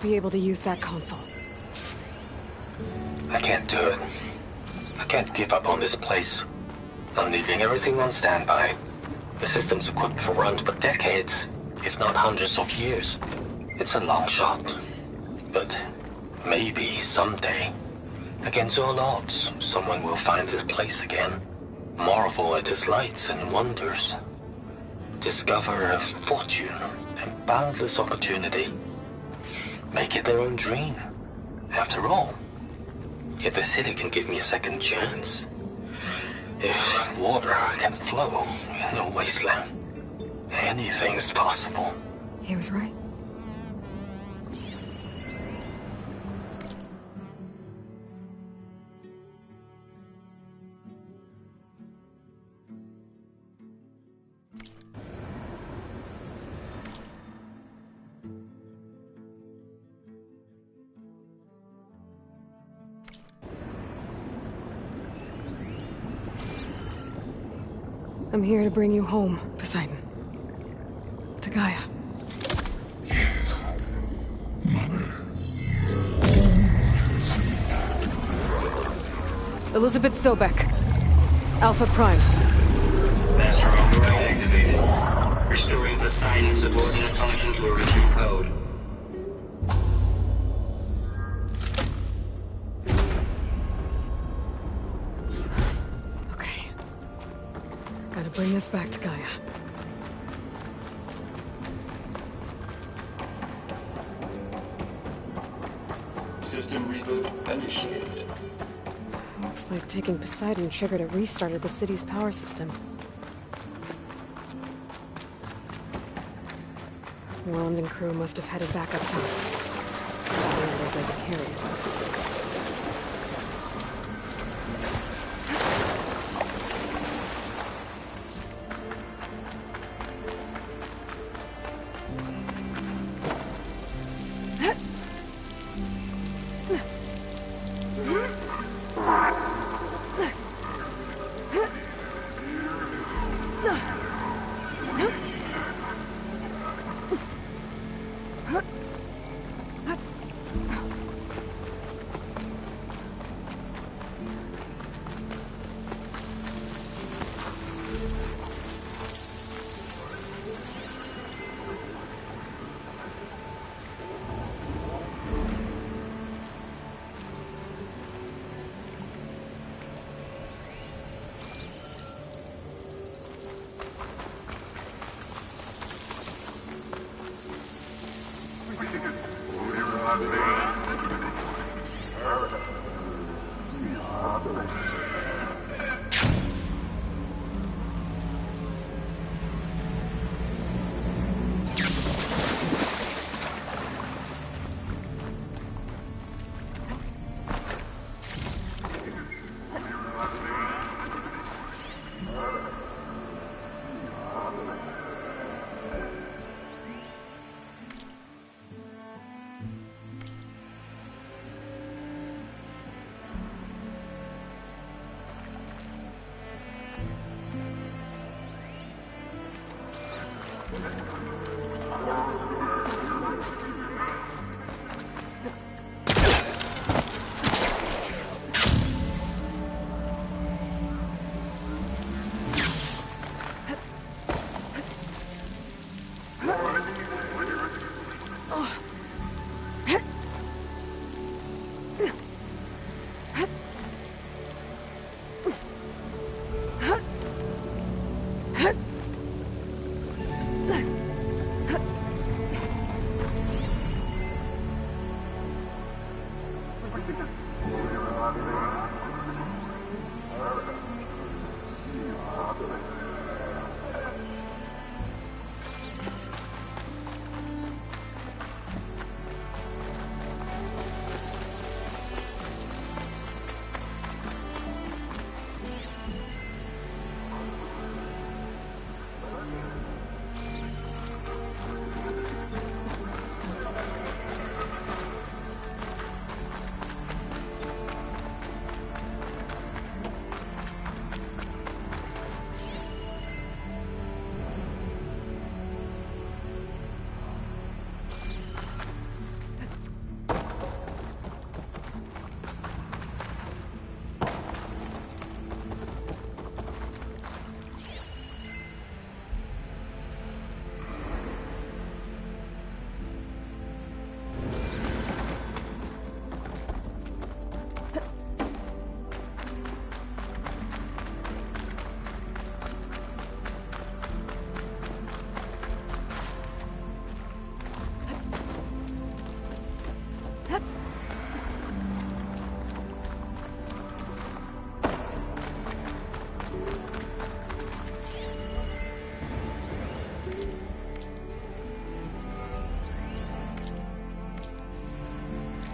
be able to use that console. I can't do it. I can't give up on this place. I'm leaving everything on standby. The system's equipped for runs for decades, if not hundreds of years. It's a long shot. But maybe someday, against all odds, someone will find this place again. Marvel at its lights and wonders. Discover a fortune and boundless opportunity. Make it their own dream. After all, if the city can give me a second chance, if water can flow in a wasteland, anything's possible. He was right. I'm here to bring you home, Poseidon. To Gaia. Mother. Elizabeth Sobek. Alpha Prime. Master override activated. Restoring Poseidon's subordinate function to original code. Okay. Gotta bring this back to Gaia. System reboot initiated. Looks like taking Poseidon triggered a restart of the city's power system. Wand and crew must have headed back up top. The others they could carry it.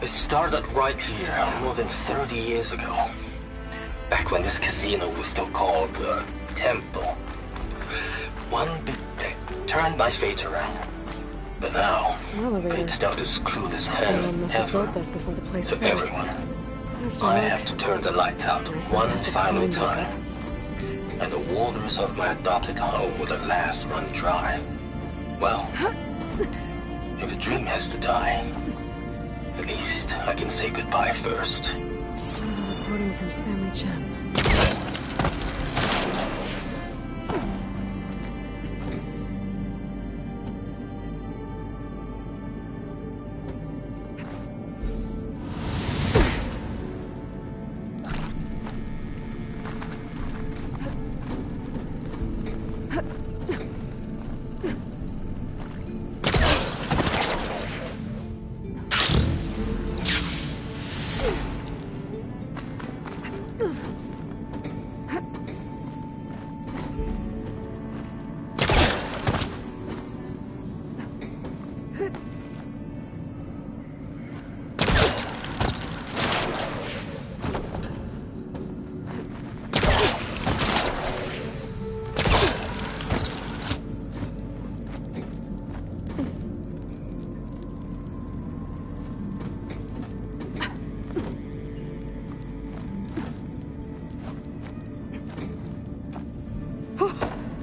It started right here, more than 30 years ago. Back when this casino was still called the Temple. One big bet turned my fate around. But now, it's dealt as cruel as hell ever to everyone. I have to turn the lights out one final time. And the waters of my adopted home will at last run dry. Well, if a dream has to die, at least I can say goodbye first. Reporting from Stanley Chen.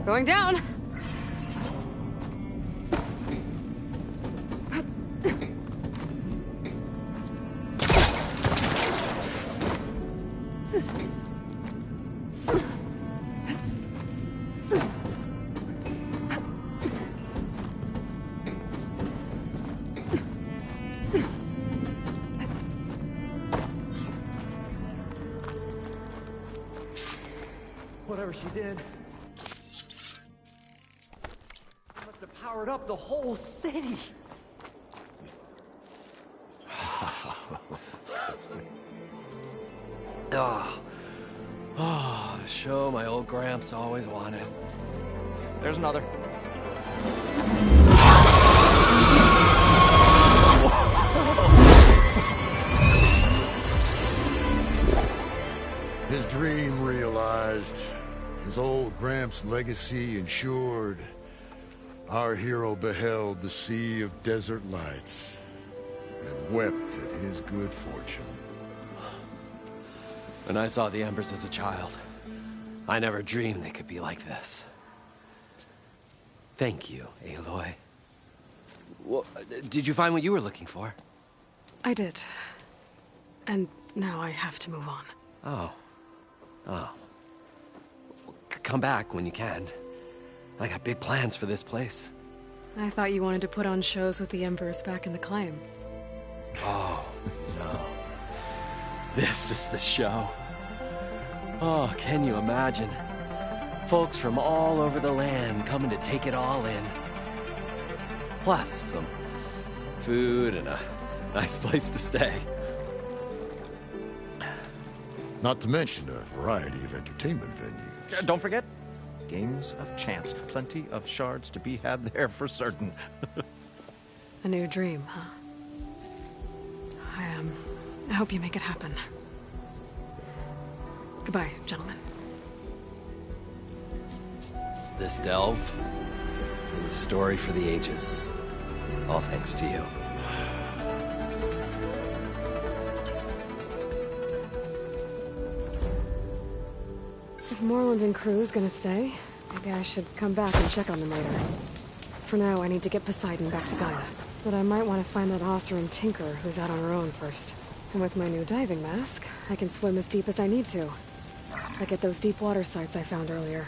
Going down. Whatever she did must have powered up the whole city. The show my old Gramps always wanted. There's another. His dream realized. His old Gramps' legacy ensured. Our hero beheld the sea of desert lights and wept at his good fortune. When I saw the Embers as a child, I never dreamed they could be like this. Thank you, Aloy. Well, did you find what you were looking for? I did. And now I have to move on. Oh. Come back when you can. I got big plans for this place. I thought you wanted to put on shows with the Embers back in the Claim. Oh, no. This is the show. Oh, can you imagine? Folks from all over the land coming to take it all in. Plus, some food and a nice place to stay. Not to mention a variety of entertainment venues. Don't forget, games of chance. Plenty of shards to be had there for certain. A new dream, huh? I hope you make it happen. Goodbye, gentlemen. This delve is a story for the ages. All thanks to you. If Moreland and crew's gonna stay, maybe I should come back and check on them later. For now, I need to get Poseidon back to Gaia. But I might want to find that Osser Tinker who's out on her own first. And with my new diving mask, I can swim as deep as I need to. Like at those deep water sites I found earlier.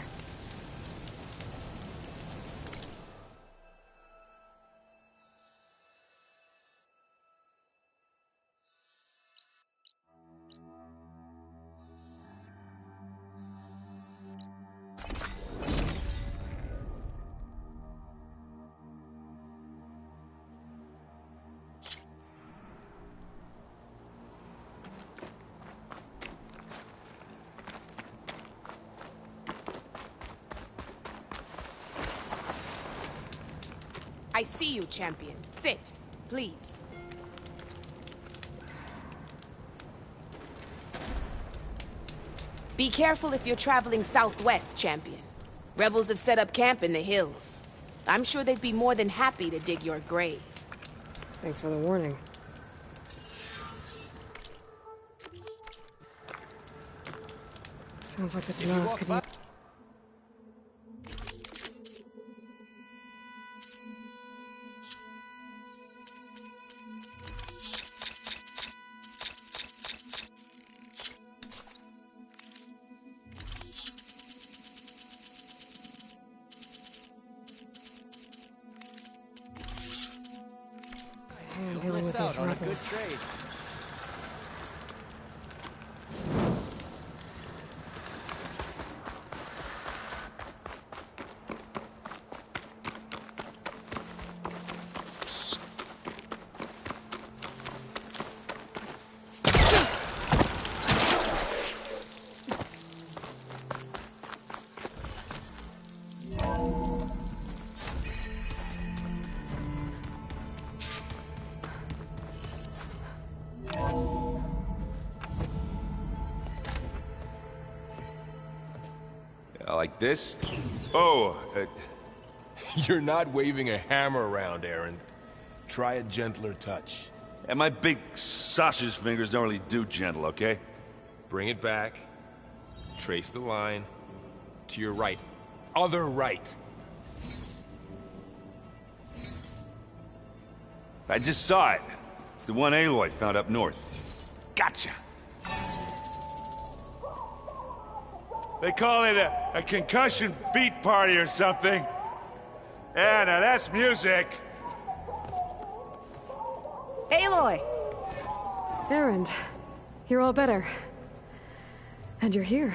I see you, champion. Sit, please. Be careful if you're traveling southwest, champion. Rebels have set up camp in the hills. I'm sure they'd be more than happy to dig your grave. Thanks for the warning. Sounds like the Tanakh could use... I'm dealing with these rebels. Like this? Oh, You're not waving a hammer around, Aaron. Try a gentler touch. and my big sausage fingers don't really do gentle, okay? Bring it back. Trace the line. To your right. Other right. I just saw it. It's the one Aloy found up north. Gotcha! They call it a concussion beat party or something. Yeah, now that's music. Aloy! Aaron, you're all better. And you're here.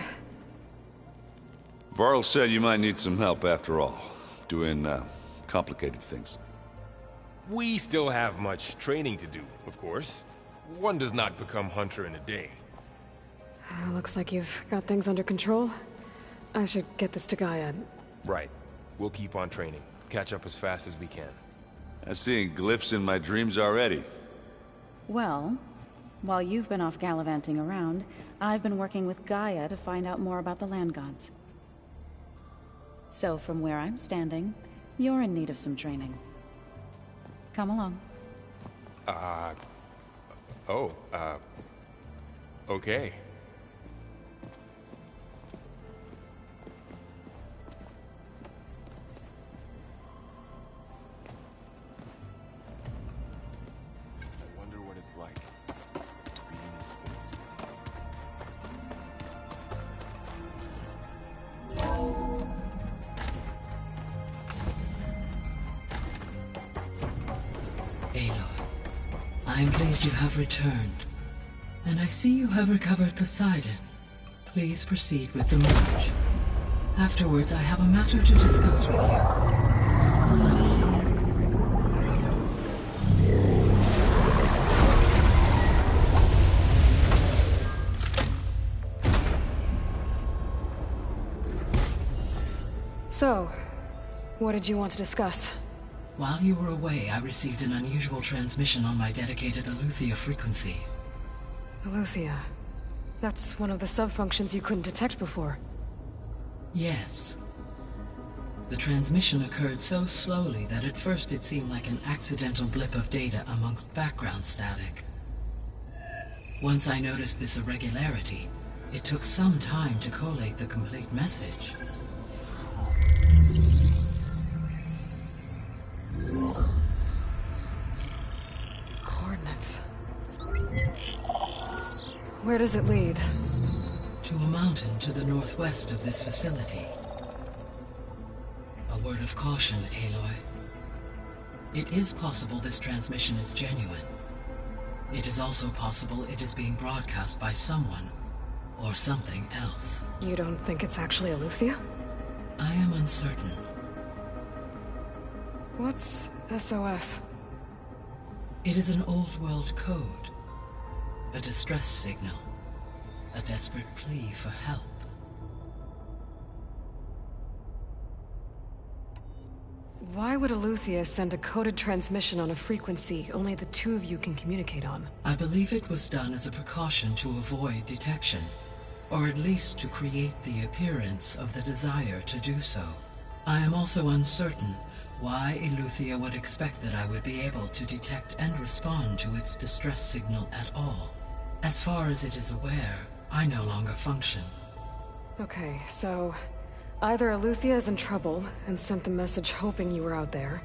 Varl said you might need some help after all. Doing, complicated things. We still have much training to do, of course. One does not become hunter in a day. Looks like you've got things under control. I should get this to Gaia. Right. We'll keep on training. Catch up as fast as we can. I'm seeing glyphs in my dreams already. Well, while you've been off gallivanting around, I've been working with Gaia to find out more about the land gods. So from where I'm standing, you're in need of some training. Come along. Okay. I wonder what it's like. Being in Aloy, I'm pleased you have returned. And I see you have recovered Poseidon. Please proceed with the merge. Afterwards, I have a matter to discuss with you. So, what did you want to discuss? While you were away, I received an unusual transmission on my dedicated Aletheia frequency. Aletheia. That's one of the sub-functions you couldn't detect before. Yes. The transmission occurred so slowly that at first it seemed like an accidental blip of data amongst background static. Once I noticed this irregularity, it took some time to collate the complete message. Coordinates. Where does it lead? To a mountain to the northwest of this facility. A word of caution, Aloy. It is possible this transmission is genuine. It is also possible it is being broadcast by someone, or something else. You don't think it's actually Aletheia? I am uncertain. What's SOS? It is an old-world code. A distress signal. A desperate plea for help. Why would Aletheia send a coded transmission on a frequency only the two of you can communicate on? I believe it was done as a precaution to avoid detection. or at least to create the appearance of the desire to do so. I am also uncertain why Eleuthia would expect that I would be able to detect and respond to its distress signal at all. As far as it is aware, I no longer function. Okay, so either Eleuthia is in trouble and sent the message hoping you were out there,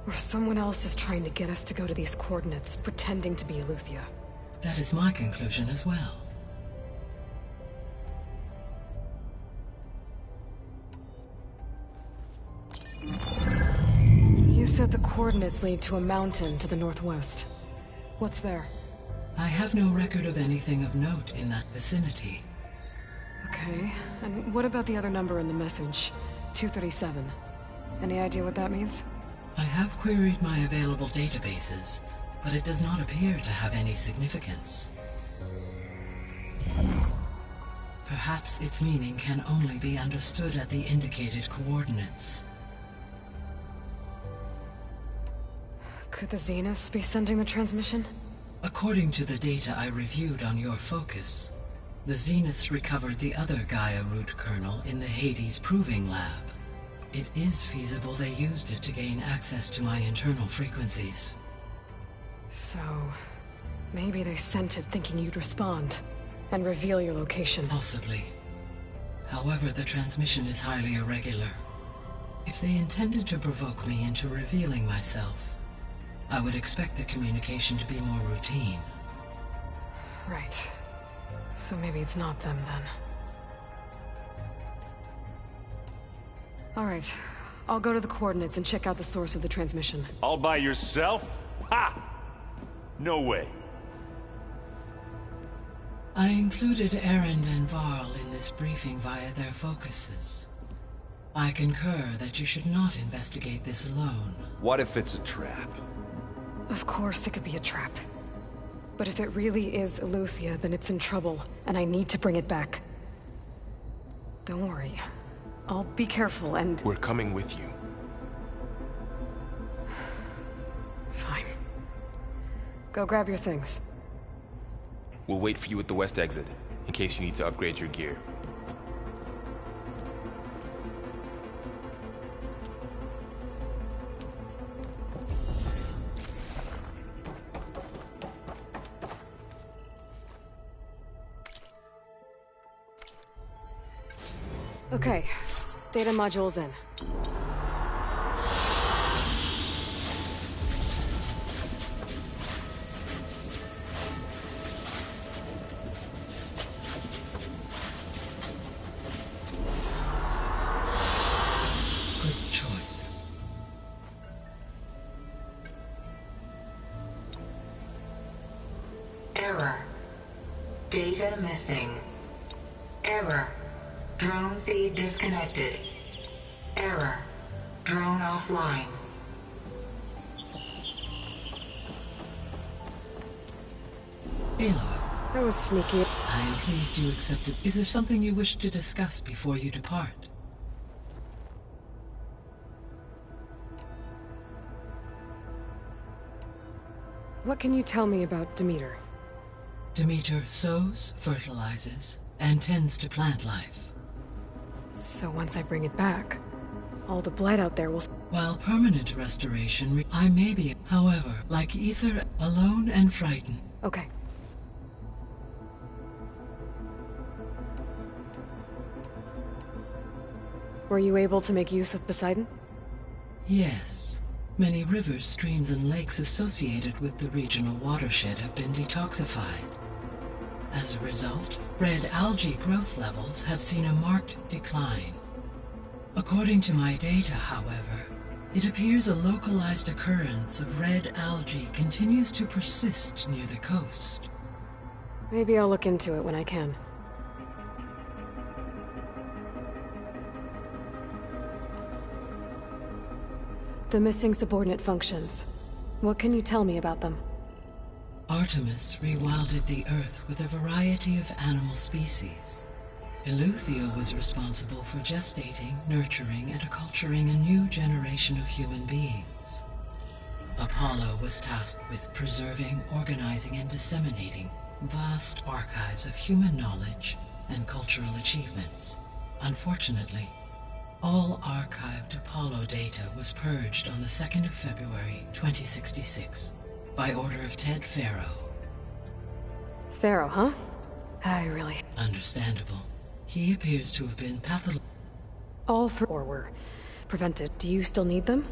or someone else is trying to get us to go to these coordinates, pretending to be Eleuthia. That is my conclusion as well. You said the coordinates lead to a mountain to the northwest. What's there? I have no record of anything of note in that vicinity. Okay, and what about the other number in the message? 237. Any idea what that means? I have queried my available databases, but it does not appear to have any significance. Perhaps its meaning can only be understood at the indicated coordinates. Could the Zeniths be sending the transmission? According to the data I reviewed on your focus, the Zeniths recovered the other Gaia root kernel in the Hades Proving Lab. It is feasible they used it to gain access to my internal frequencies. So, maybe they sent it thinking you'd respond, and reveal your location. Possibly. However, the transmission is highly irregular. If they intended to provoke me into revealing myself, I would expect the communication to be more routine. Right. So maybe it's not them, then. Alright. I'll go to the coordinates and check out the source of the transmission. All by yourself? Ha! No way. I included Erend and Varl in this briefing via their focuses. I concur that you should not investigate this alone. What if it's a trap? Of course it could be a trap. But if it really is Eleuthia, then it's in trouble, and I need to bring it back. Don't worry. I'll be careful and... We're coming with you. Fine. Go grab your things. We'll wait for you at the west exit, in case you need to upgrade your gear. Okay. Data module's in. Good choice. Error. Data missing. Error. Drone feed disconnected. Error. Drone offline. Aloy. That was sneaky. I am pleased you accepted. Is there something you wish to discuss before you depart? What can you tell me about Demeter? Demeter sows, fertilizes, and tends to plant life. So once I bring it back, all the blight out there will... While permanent restoration, I may be, however, like Ether, alone and frightened. Okay. Were you able to make use of Poseidon? Yes. Many rivers, streams, and lakes associated with the regional watershed have been detoxified. As a result, red algae growth levels have seen a marked decline. According to my data, however, it appears a localized occurrence of red algae continues to persist near the coast. Maybe I'll look into it when I can. The missing subordinate functions. What can you tell me about them? Artemis rewilded the Earth with a variety of animal species. Eleuthia was responsible for gestating, nurturing, and acculturating a new generation of human beings. Apollo was tasked with preserving, organizing, and disseminating vast archives of human knowledge and cultural achievements. Unfortunately, all archived Apollo data was purged on the 2nd of February, 2066, by order of Ted Farrow. Pharaoh, huh? I really... Understandable. He appears to have been All three were prevented. Do you still need them?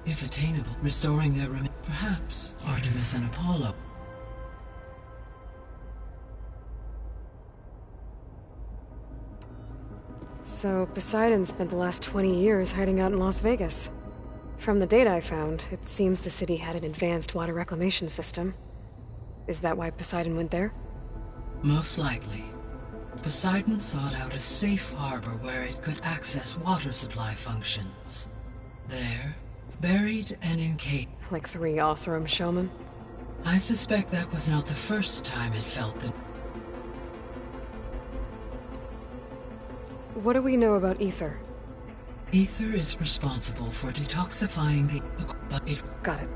If attainable, restoring their perhaps Artemis and Apollo. So, Poseidon spent the last 20 years hiding out in Las Vegas. From the data I found, it seems the city had an advanced water reclamation system. Is that why Poseidon went there? Most likely. Poseidon sought out a safe harbor where it could access water supply functions. There, buried and encased. Like 3 Oseram showmen? I suspect that was not the first time it felt the... What do we know about Ether? Ether is responsible for detoxifying the... but it... Got it.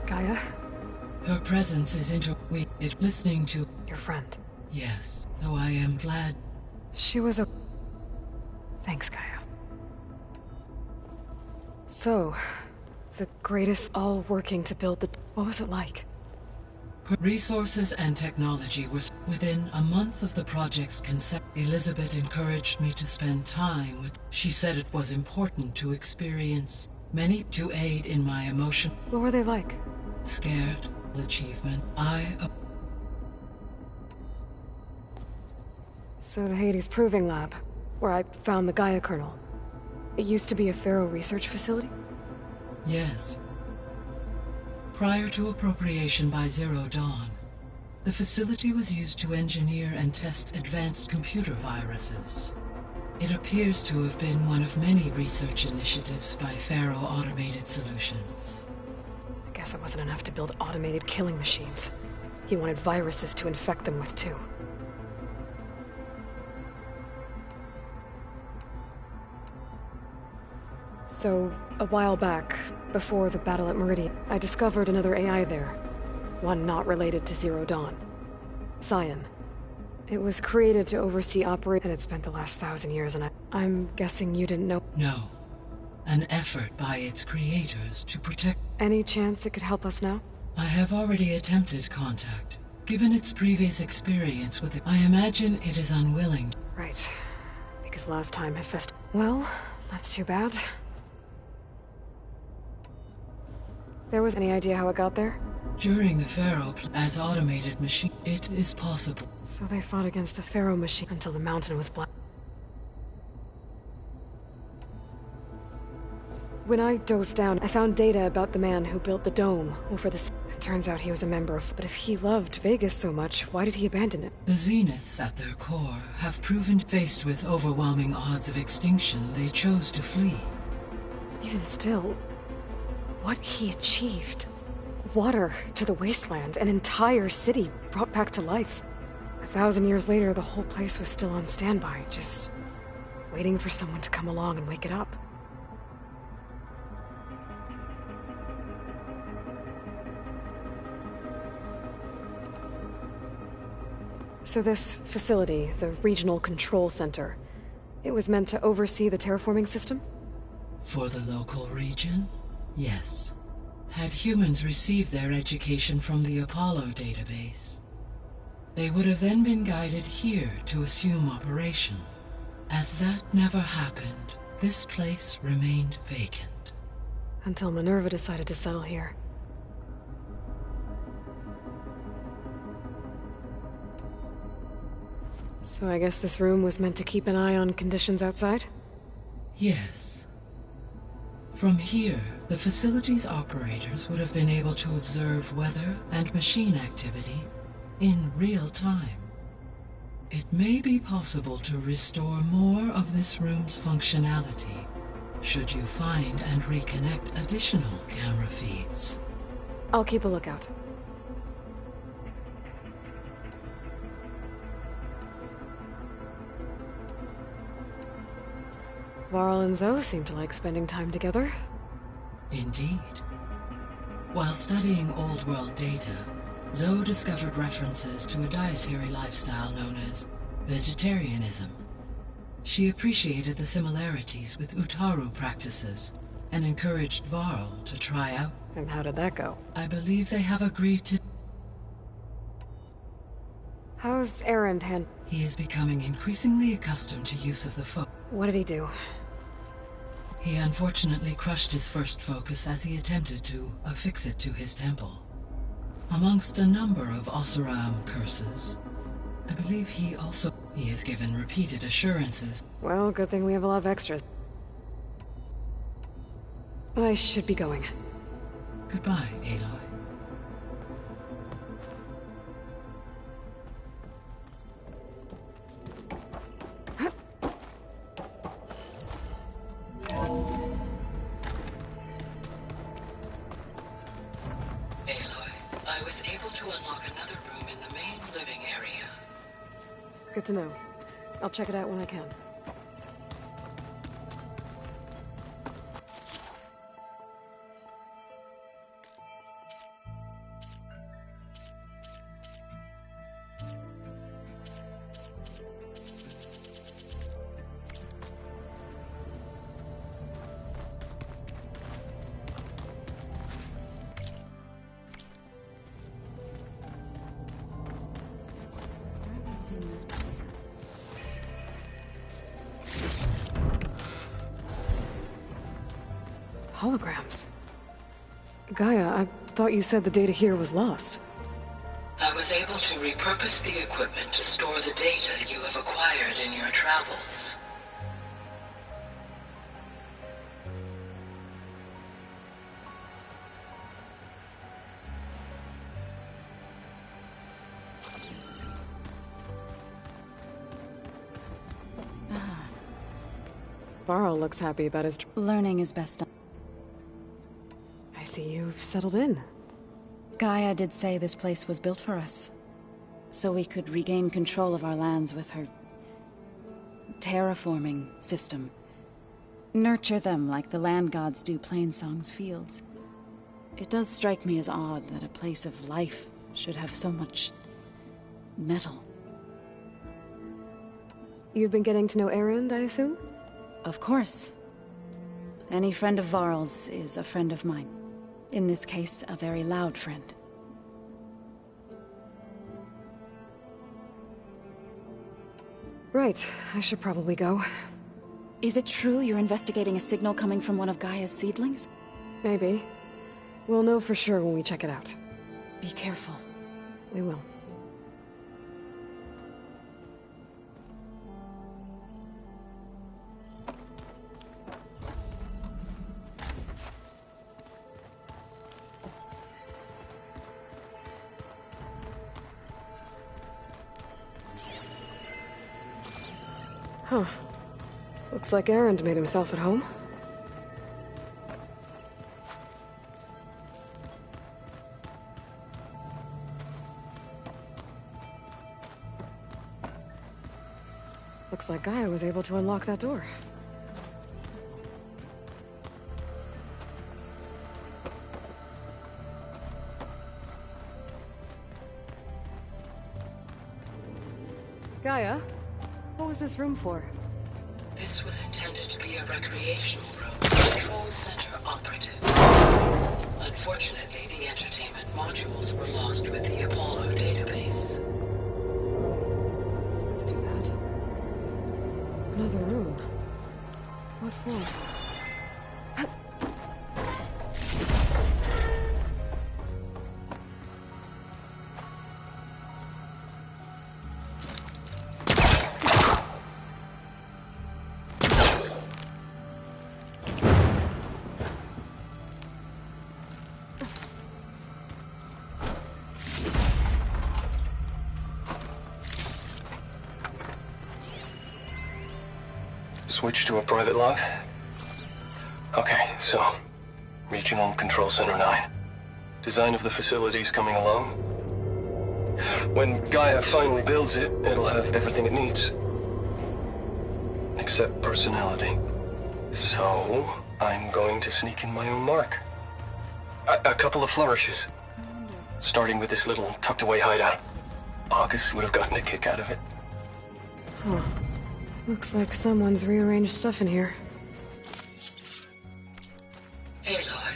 Gaia? Her presence is listening to... Your friend. Yes, though I am glad... She was a... Thanks, Gaia. So, the greatest all working to build the... What was it like? Resources and technology were... Within a month of the project's concept, Elizabeth encouraged me to spend time with... She said it was important to experience many to aid in my emotion... What were they like? Scared, achievement, So the Hades Proving Lab, where I found the Gaia kernel. It used to be a Pharaoh research facility? Yes. Prior to appropriation by Zero Dawn, the facility was used to engineer and test advanced computer viruses. It appears to have been one of many research initiatives by Pharaoh Automated Solutions. I guess it wasn't enough to build automated killing machines. He wanted viruses to infect them with too. So, a while back, before the battle at Meridian, I discovered another AI there. One not related to Zero Dawn. Scion. It was created to oversee operation, and it spent the last 1,000 years, and I'm guessing you didn't know... No. An effort by its creators to protect... Any chance it could help us now? I have already attempted contact. Given its previous experience with it, I imagine it is unwilling. Right. Because last time Hephaestus... Well, that's too bad. There was any idea how it got there? During the Pharaoh as automated machine, it is possible. So they fought against the Pharaoh machine until the mountain was black. When I dove down, I found data about the man who built the dome over the... It turns out he was a member of... But if he loved Vegas so much, why did he abandon it? The Zeniths at their core have proven faced with overwhelming odds of extinction, they chose to flee. Even still, what he achieved. Water to the wasteland, an entire city brought back to life. 1,000 years later, the whole place was still on standby, just waiting for someone to come along and wake it up. So this facility, the Regional Control Center, it was meant to oversee the terraforming system? For the local region? Yes. Had humans received their education from the Apollo database, they would have then been guided here to assume operation. As that never happened, this place remained vacant. Until Minerva decided to settle here. So I guess this room was meant to keep an eye on conditions outside? Yes. From here, the facility's operators would have been able to observe weather and machine activity in real time. It may be possible to restore more of this room's functionality, should you find and reconnect additional camera feeds. I'll keep a lookout. Varl and Zoe seem to like spending time together. Indeed. While studying old world data, Zoe discovered references to a dietary lifestyle known as vegetarianism. She appreciated the similarities with Utaru practices and encouraged Varl to try out. And how did that go? I believe they have agreed to... How's Erend hand? He is becoming increasingly accustomed to use of the What did he do? He unfortunately crushed his first focus as he attempted to affix it to his temple. Amongst a number of Oseram curses, I believe he has given repeated assurances. Well, good thing we have a lot of extras. I should be going. Goodbye, Aloy. Good to know. I'll check it out when I can. Holograms. Gaia, I thought you said the data here was lost. I was able to repurpose the equipment to store the data you have acquired in your travels. Varl looks happy about his... Learning is best. I see you've settled in. Gaia did say this place was built for us, so we could regain control of our lands with her terraforming system. Nurture them like the land gods do Plainsong's fields. It does strike me as odd that a place of life should have so much metal. You've been getting to know Erend, I assume? Of course. Any friend of Varl's is a friend of mine. In this case, a very loud friend. Right, I should probably go. Is it true you're investigating a signal coming from one of Gaia's seedlings? Maybe. We'll know for sure when we check it out. Be careful. We will. Huh. Looks like Erend made himself at home. Looks like Gaia was able to unlock that door. Gaia? What was this room for? This was intended to be a recreational room, control center operative. Unfortunately, the entertainment modules were lost with the Apollo database. Let's do that. Another room. What for? Switch to a private log? Okay, so... Regional Control Center 9. Design of the facility's coming along. When Gaia finally builds it, it'll have everything it needs. Except personality. So, I'm going to sneak in my own mark. A couple of flourishes. Starting with this little tucked-away hideout. August would have gotten a kick out of it. Huh. Looks like someone's rearranged stuff in here. Aloy,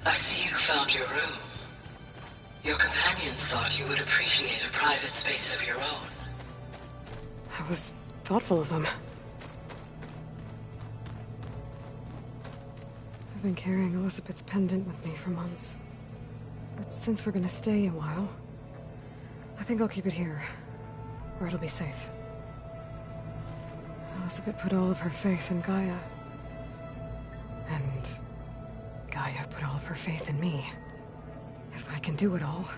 I see you found your room. Your companions thought you would appreciate a private space of your own. That was thoughtful of them. I've been carrying Elizabeth's pendant with me for months. But since we're gonna stay a while, I think I'll keep it here, where it'll be safe. Elizabeth put all of her faith in Gaia. And Gaia put all of her faith in me. If I can do it all,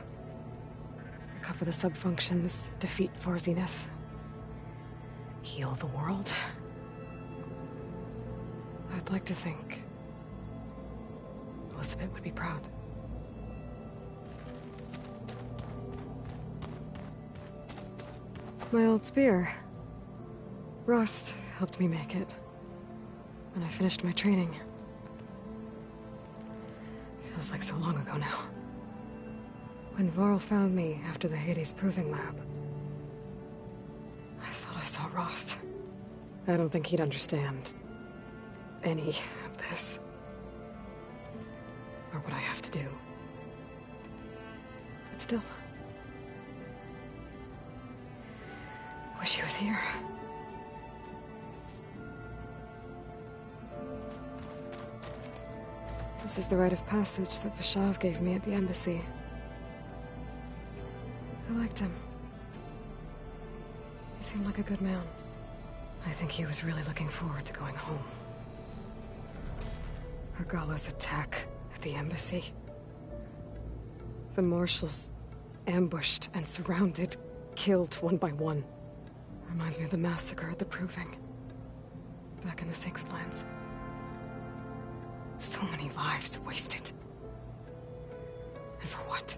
recover the subfunctions, defeat For Zenith, heal the world, I'd like to think Elizabeth would be proud. My old spear. Rust helped me make it when I finished my training. Feels like so long ago now. When Varl found me after the Hades Proving Lab, I thought I saw Rost. I don't think he'd understand any of this. Or what I have to do. But still, wish he was here. This is the rite of passage that Vashav gave me at the embassy. I liked him. He seemed like a good man. I think he was really looking forward to going home. Argala's attack at the embassy. The marshals ambushed and surrounded, killed one by one. Reminds me of the massacre at the Proving. Back in the Sacred Lands. So many lives wasted. And for what?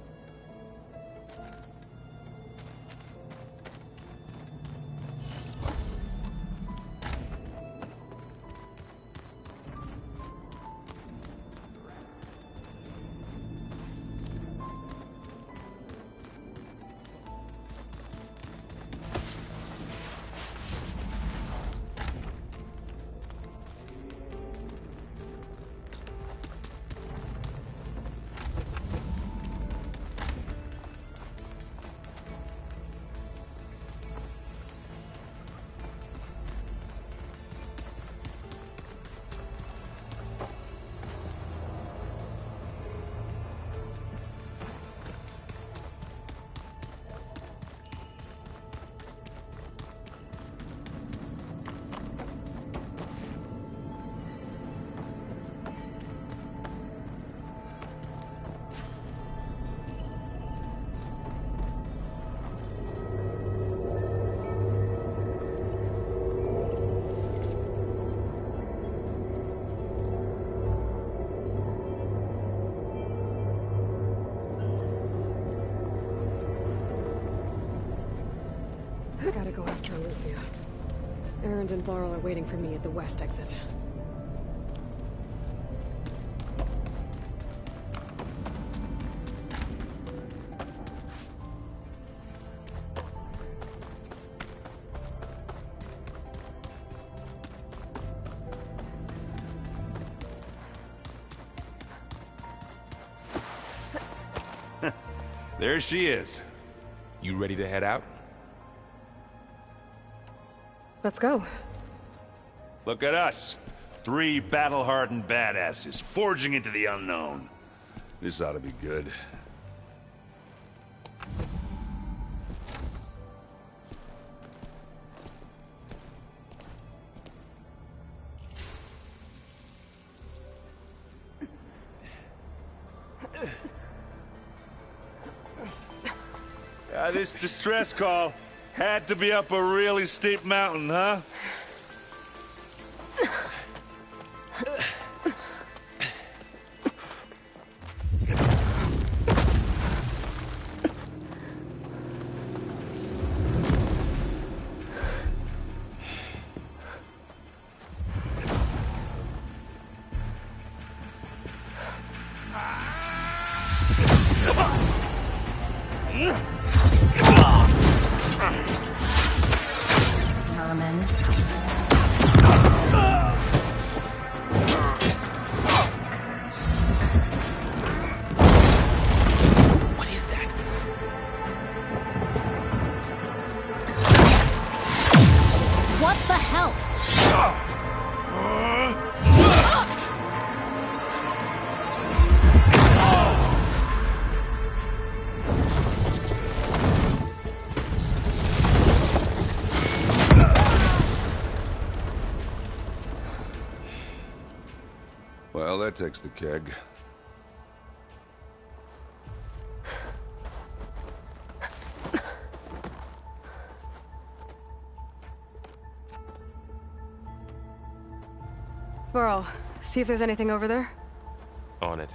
Gotta go after Alethea. Erend and Varl are waiting for me at the west exit. There she is. You ready to head out? Let's go. Look at us. 3 battle-hardened badasses forging into the unknown. This ought to be good. This distress call had to be up a really steep mountain, huh? vermin. What is that? What the hell? Well, that takes the keg. Burrow, see if there's anything over there. On it.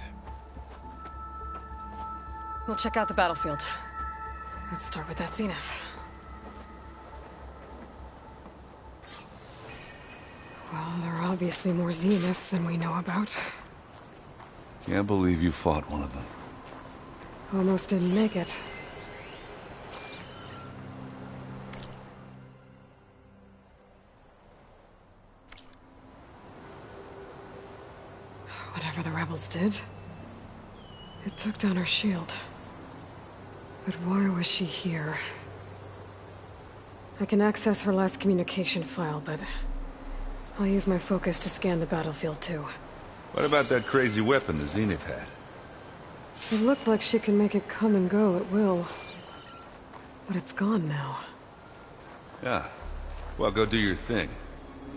We'll check out the battlefield. Let's start with that zenith. Well, there are obviously more zeniths than we know about. Can't believe you fought one of them. Almost didn't make it. Whatever the rebels did, it took down her shield. But why was she here? I can access her last communication file, but I'll use my focus to scan the battlefield too. What about that crazy weapon the Zenith had? It looked like she can make it come and go at will. But it's gone now. Yeah. Well, go do your thing.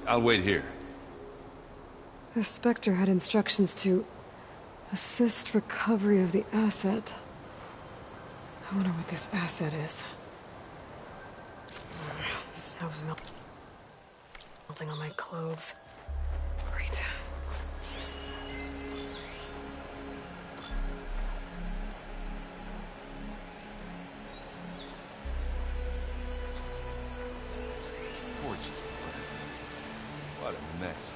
I'll wait here. The Spectre had instructions to assist recovery of the asset. I wonder what this asset is. Snow's melting on my clothes. Great. Gorgeous. What a mess.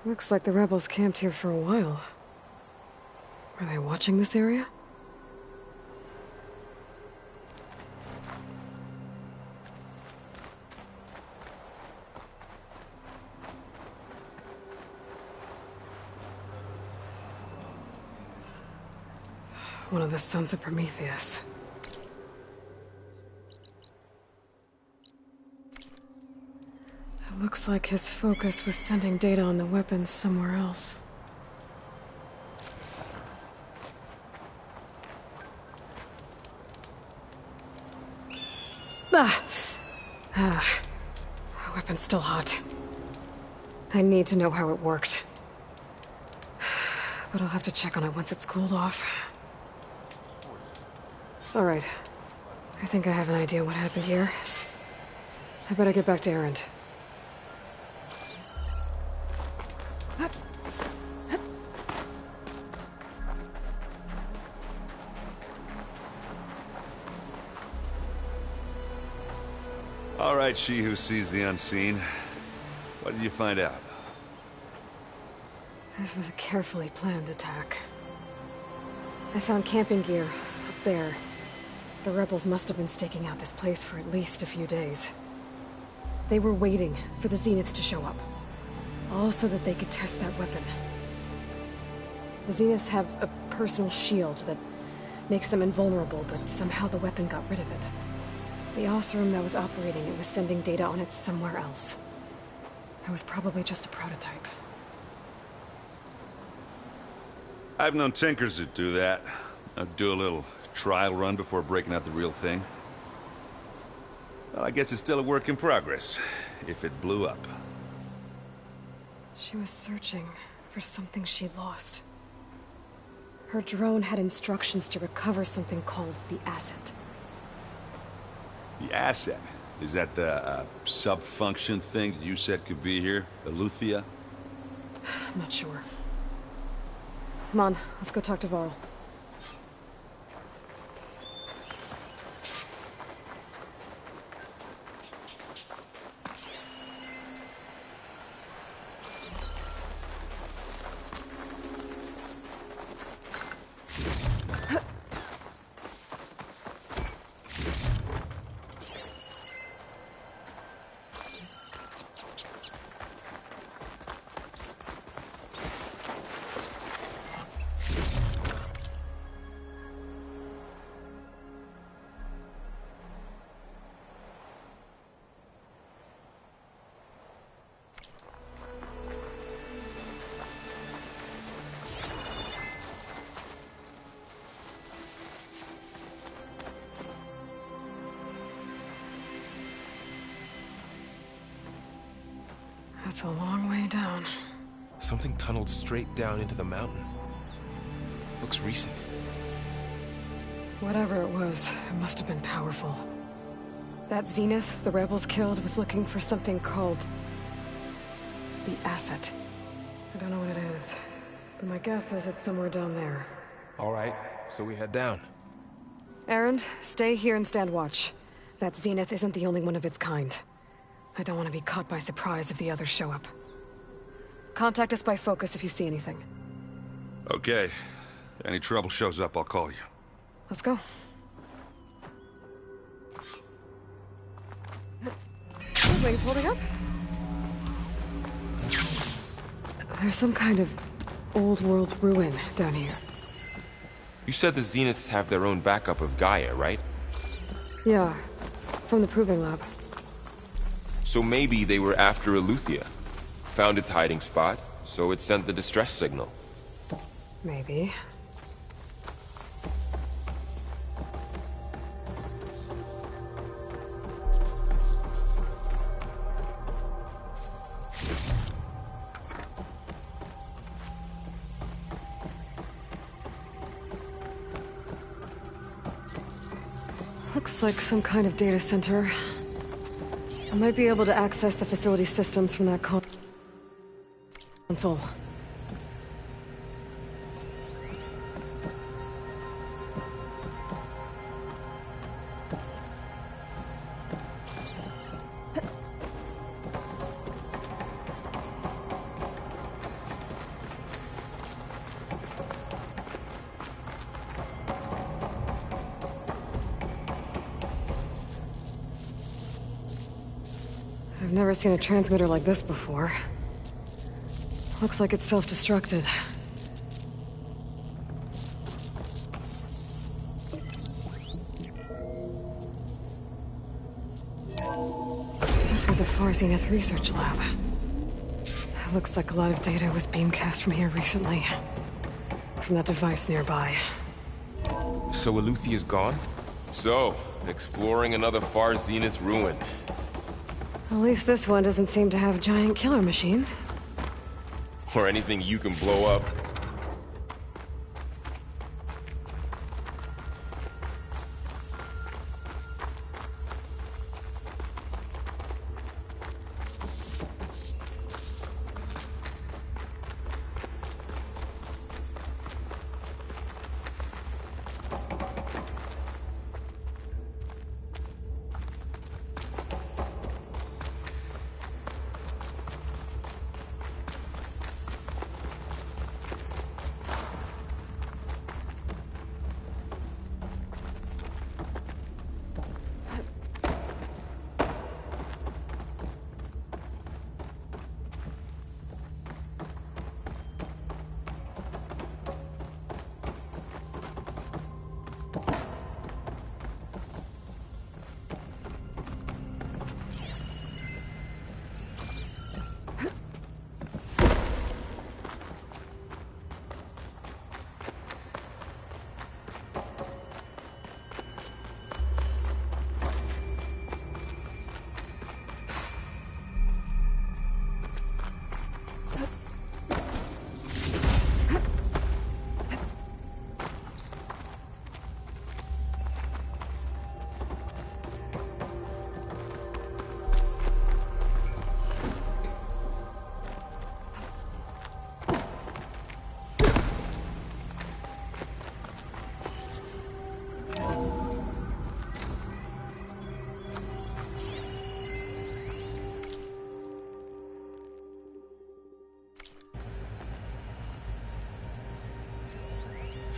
Looks like the rebels camped here for a while. Were they watching this area? One of the sons of Prometheus. It looks like his focus was sending data on the weapons somewhere else. The weapon's still hot. I need to know how it worked. But I'll have to check on it once it's cooled off. Alright. I think I have an idea what happened here. I better get back to Erend. All right, she who sees the unseen. What did you find out? This was a carefully planned attack. I found camping gear up there. The rebels must have been staking out this place for at least a few days. They were waiting for the Zeniths to show up. All so that they could test that weapon. The Zeniths have a personal shield that makes them invulnerable, but somehow the weapon got rid of it. The Oseram that was operating it was sending data on it somewhere else. It was probably just a prototype. I've known tinkers that do that. I'd do a little trial run before breaking out the real thing. Well, I guess it's still a work in progress, if it blew up. She was searching for something she'd lost. Her drone had instructions to recover something called the asset. The asset? Is that the sub-function thing that you said could be here? The Luthia? I'm not sure. Come on, let's go talk to Varl. That's a long way down. Something tunneled straight down into the mountain. Looks recent. Whatever it was, it must have been powerful. That Zenith the rebels killed was looking for something called the asset. I don't know what it is, but my guess is it's somewhere down there. All right, so we head down. Erend, stay here and stand watch. That Zenith isn't the only one of its kind. I don't want to be caught by surprise if the others show up. Contact us by focus if you see anything. Okay. Any trouble shows up, I'll call you. Let's go. Wings holding up? There's some kind of old-world ruin down here. You said the Zeniths have their own backup of Gaia, right? Yeah, from the Proving Lab. So maybe they were after Aletheia. Found its hiding spot, so it sent the distress signal. Maybe. Looks like some kind of data center. I might be able to access the facility systems from that console. I've never seen a transmitter like this before. Looks like it's self-destructed. This was a Far Zenith research lab. It looks like a lot of data was beamcast from here recently. From that device nearby. So Aletheia is gone? So, exploring another Far Zenith ruin. At least this one doesn't seem to have giant killer machines. Or anything you can blow up.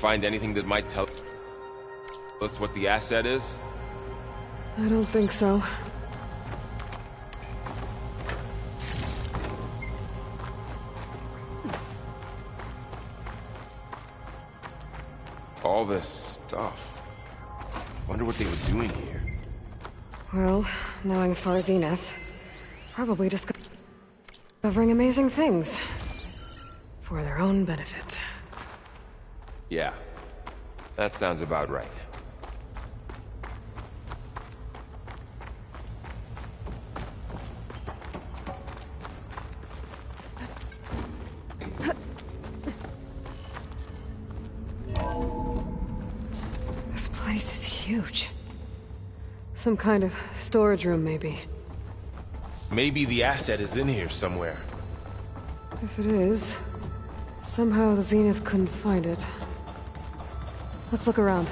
find anything that might tell us what the asset is? I don't think so. All this stuff. Wonder what they were doing here. Well, knowing Far Zenith, probably discovering amazing things. For their own benefit. Yeah, that sounds about right. This place is huge. Some kind of storage room, maybe. Maybe the asset is in here somewhere. If it is, somehow the Zenith couldn't find it. Let's look around.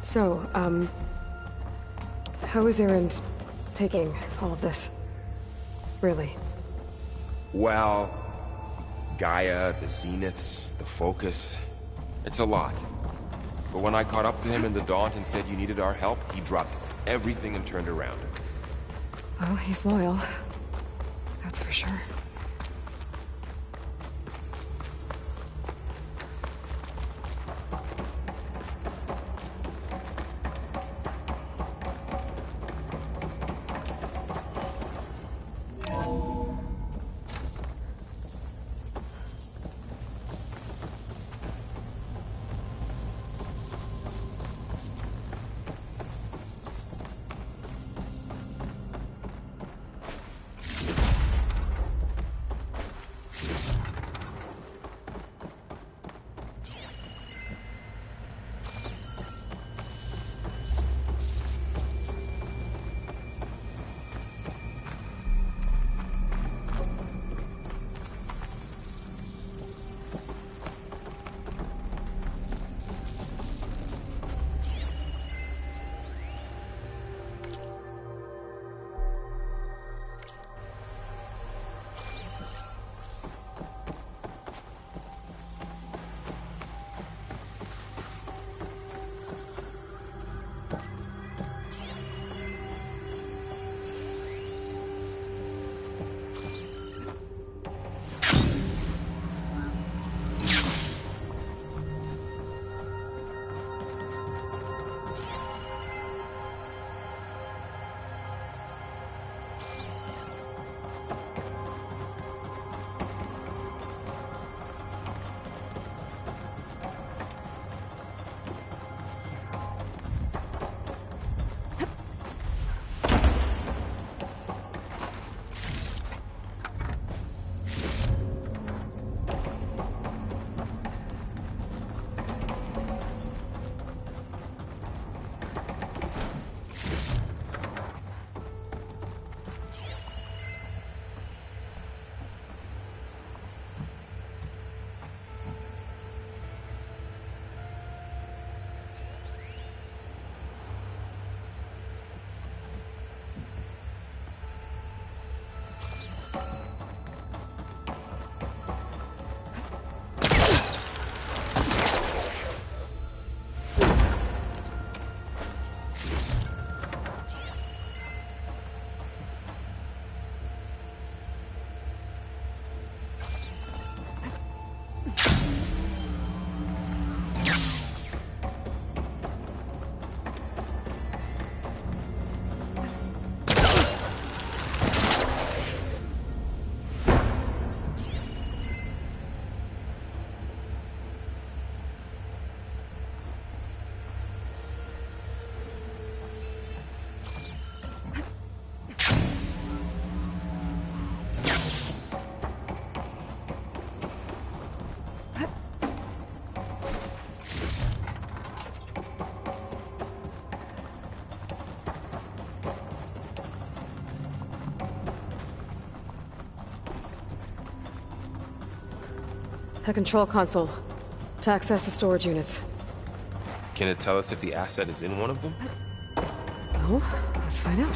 So, how is Erend taking all of this? Really? Well, Gaia, the Zeniths, the Focus. It's a lot. But when I caught up to him in the Daunt and said you needed our help, he dropped everything and turned around. Well, he's loyal. That's for sure. A control console to access the storage units. Can it tell us if the asset is in one of them? Oh, let's find out.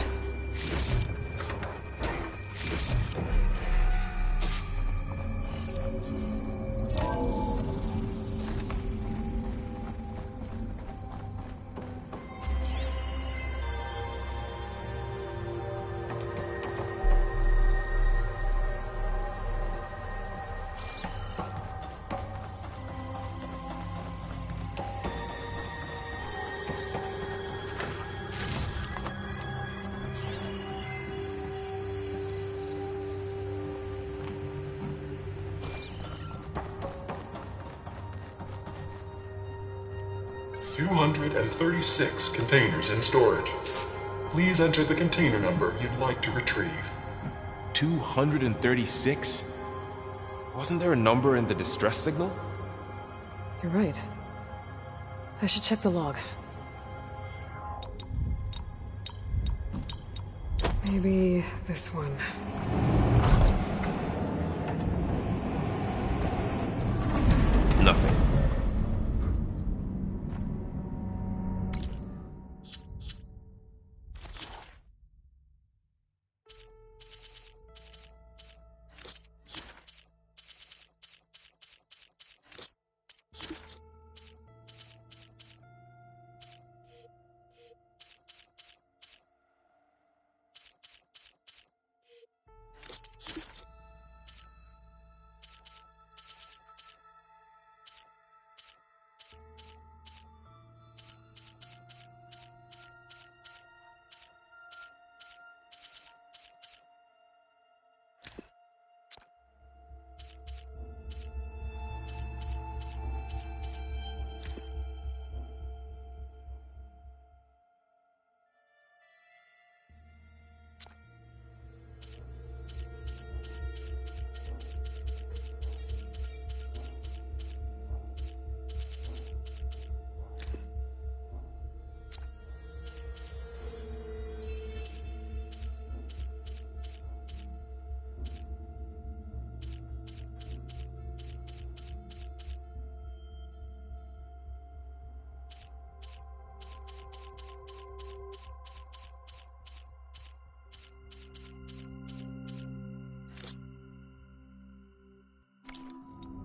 236 containers in storage. Please enter the container number you'd like to retrieve. 236? Wasn't there a number in the distress signal? You're right. I should check the log. Maybe this one. Nothing.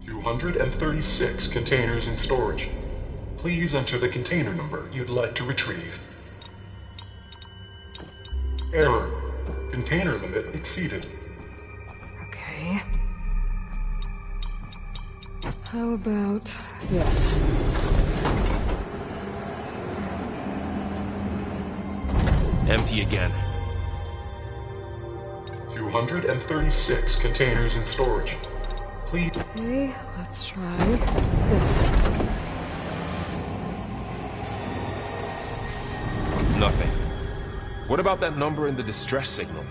$236 containers in storage. Please enter the container number you'd like to retrieve. Error. Container limit exceeded. Okay. How about this? Empty again. 236 containers in storage. Please. Okay, let's try this. Nothing. What about that number in the distress signal?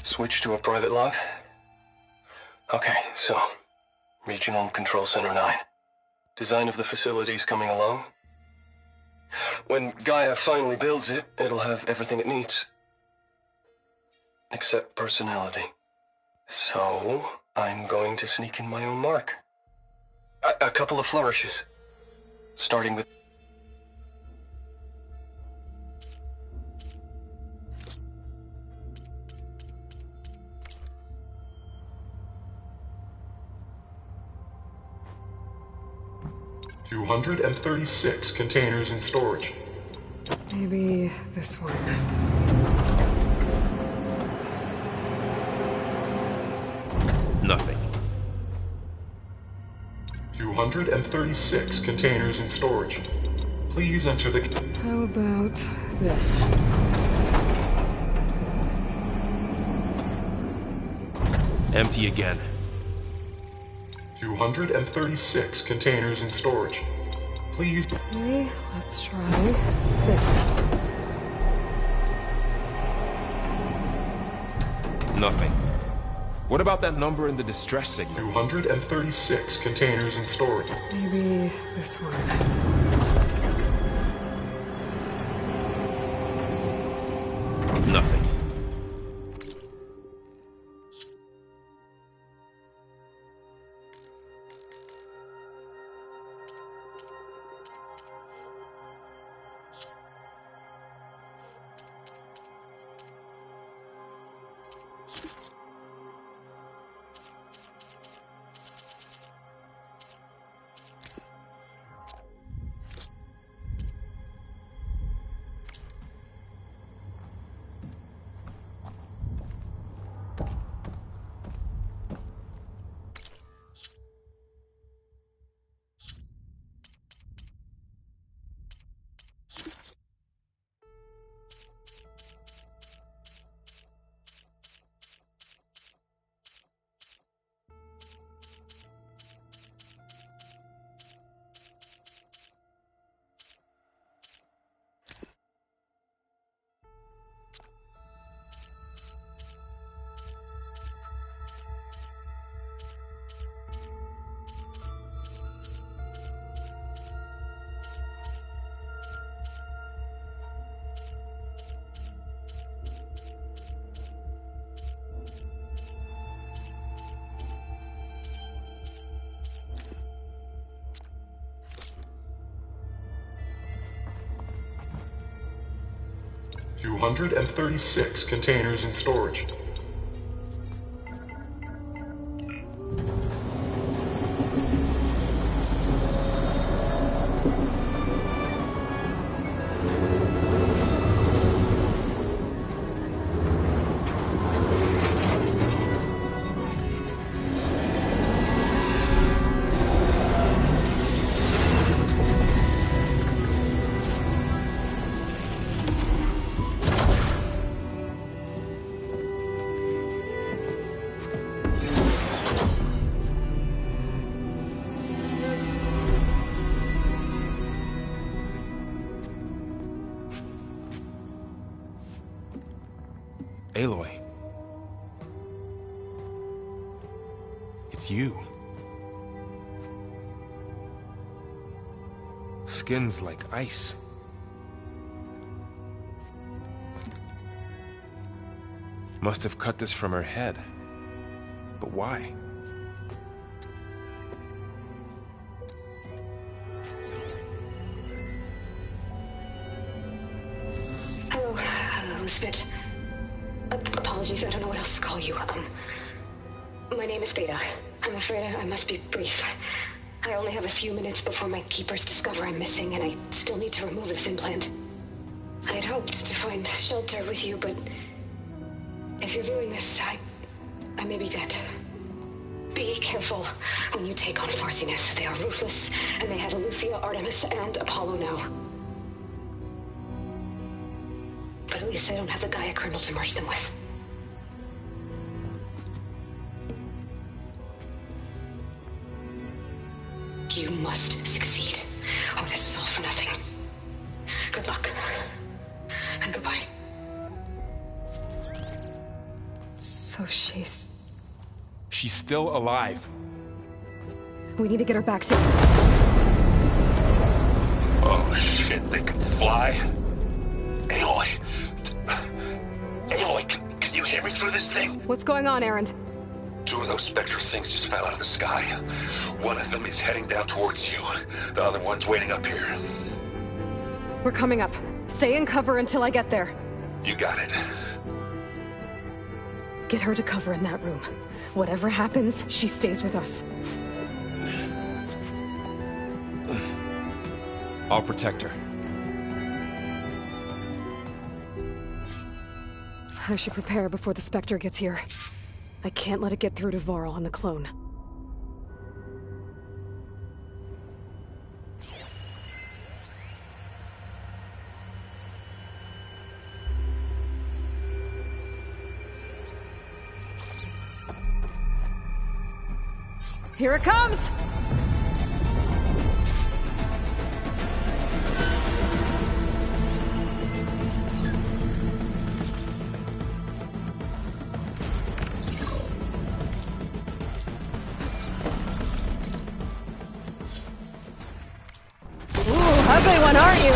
Switch to a private log? Okay, so, Regional Control Center 9. Design of the facility's coming along. When Gaia finally builds it, it'll have everything it needs. Except personality. So, I'm going to sneak in my own mark. A couple of flourishes. Starting with... $236 containers in storage. Maybe this one. Nothing. 236 containers in storage. Please enter the... How about this? Empty again. 236 containers in storage. Please. Okay, let's try this. Nothing. What about that number in the distress signal? 236 containers in storage. Maybe this one. Nothing. Two 236 containers in storage. Aloy. It's you. Skin's like ice. Must have cut this from her head. But why? Hello, Elizabeth. Apologies, I don't know what else to call you. My name is Beta. I'm afraid I must be brief. I only have a few minutes before my keepers discover I'm missing, and I still need to remove this implant. I had hoped to find shelter with you, but if you're viewing this, I may be dead. Be careful when you take on Farsiness. They are ruthless, and they have Aletheia, Artemis, and Apollo now. But at least I don't have the Gaia kernel to merge them with. You must succeed, or this was all for nothing. Good luck. And goodbye. So she's still alive. We need to get her back to... Oh shit, they can fly? Aloy! Aloy, can you hear me through this thing? What's going on, Erend? Two of those spectral things just fell out of the sky. One of them is heading down towards you. The other one's waiting up here. We're coming up. Stay in cover until I get there. You got it. Get her to cover in that room. Whatever happens, she stays with us. I'll protect her. I should prepare before the Spectre gets here. I can't let it get through to Varl and the clone. Here it comes! Ooh, ugly one, aren't you?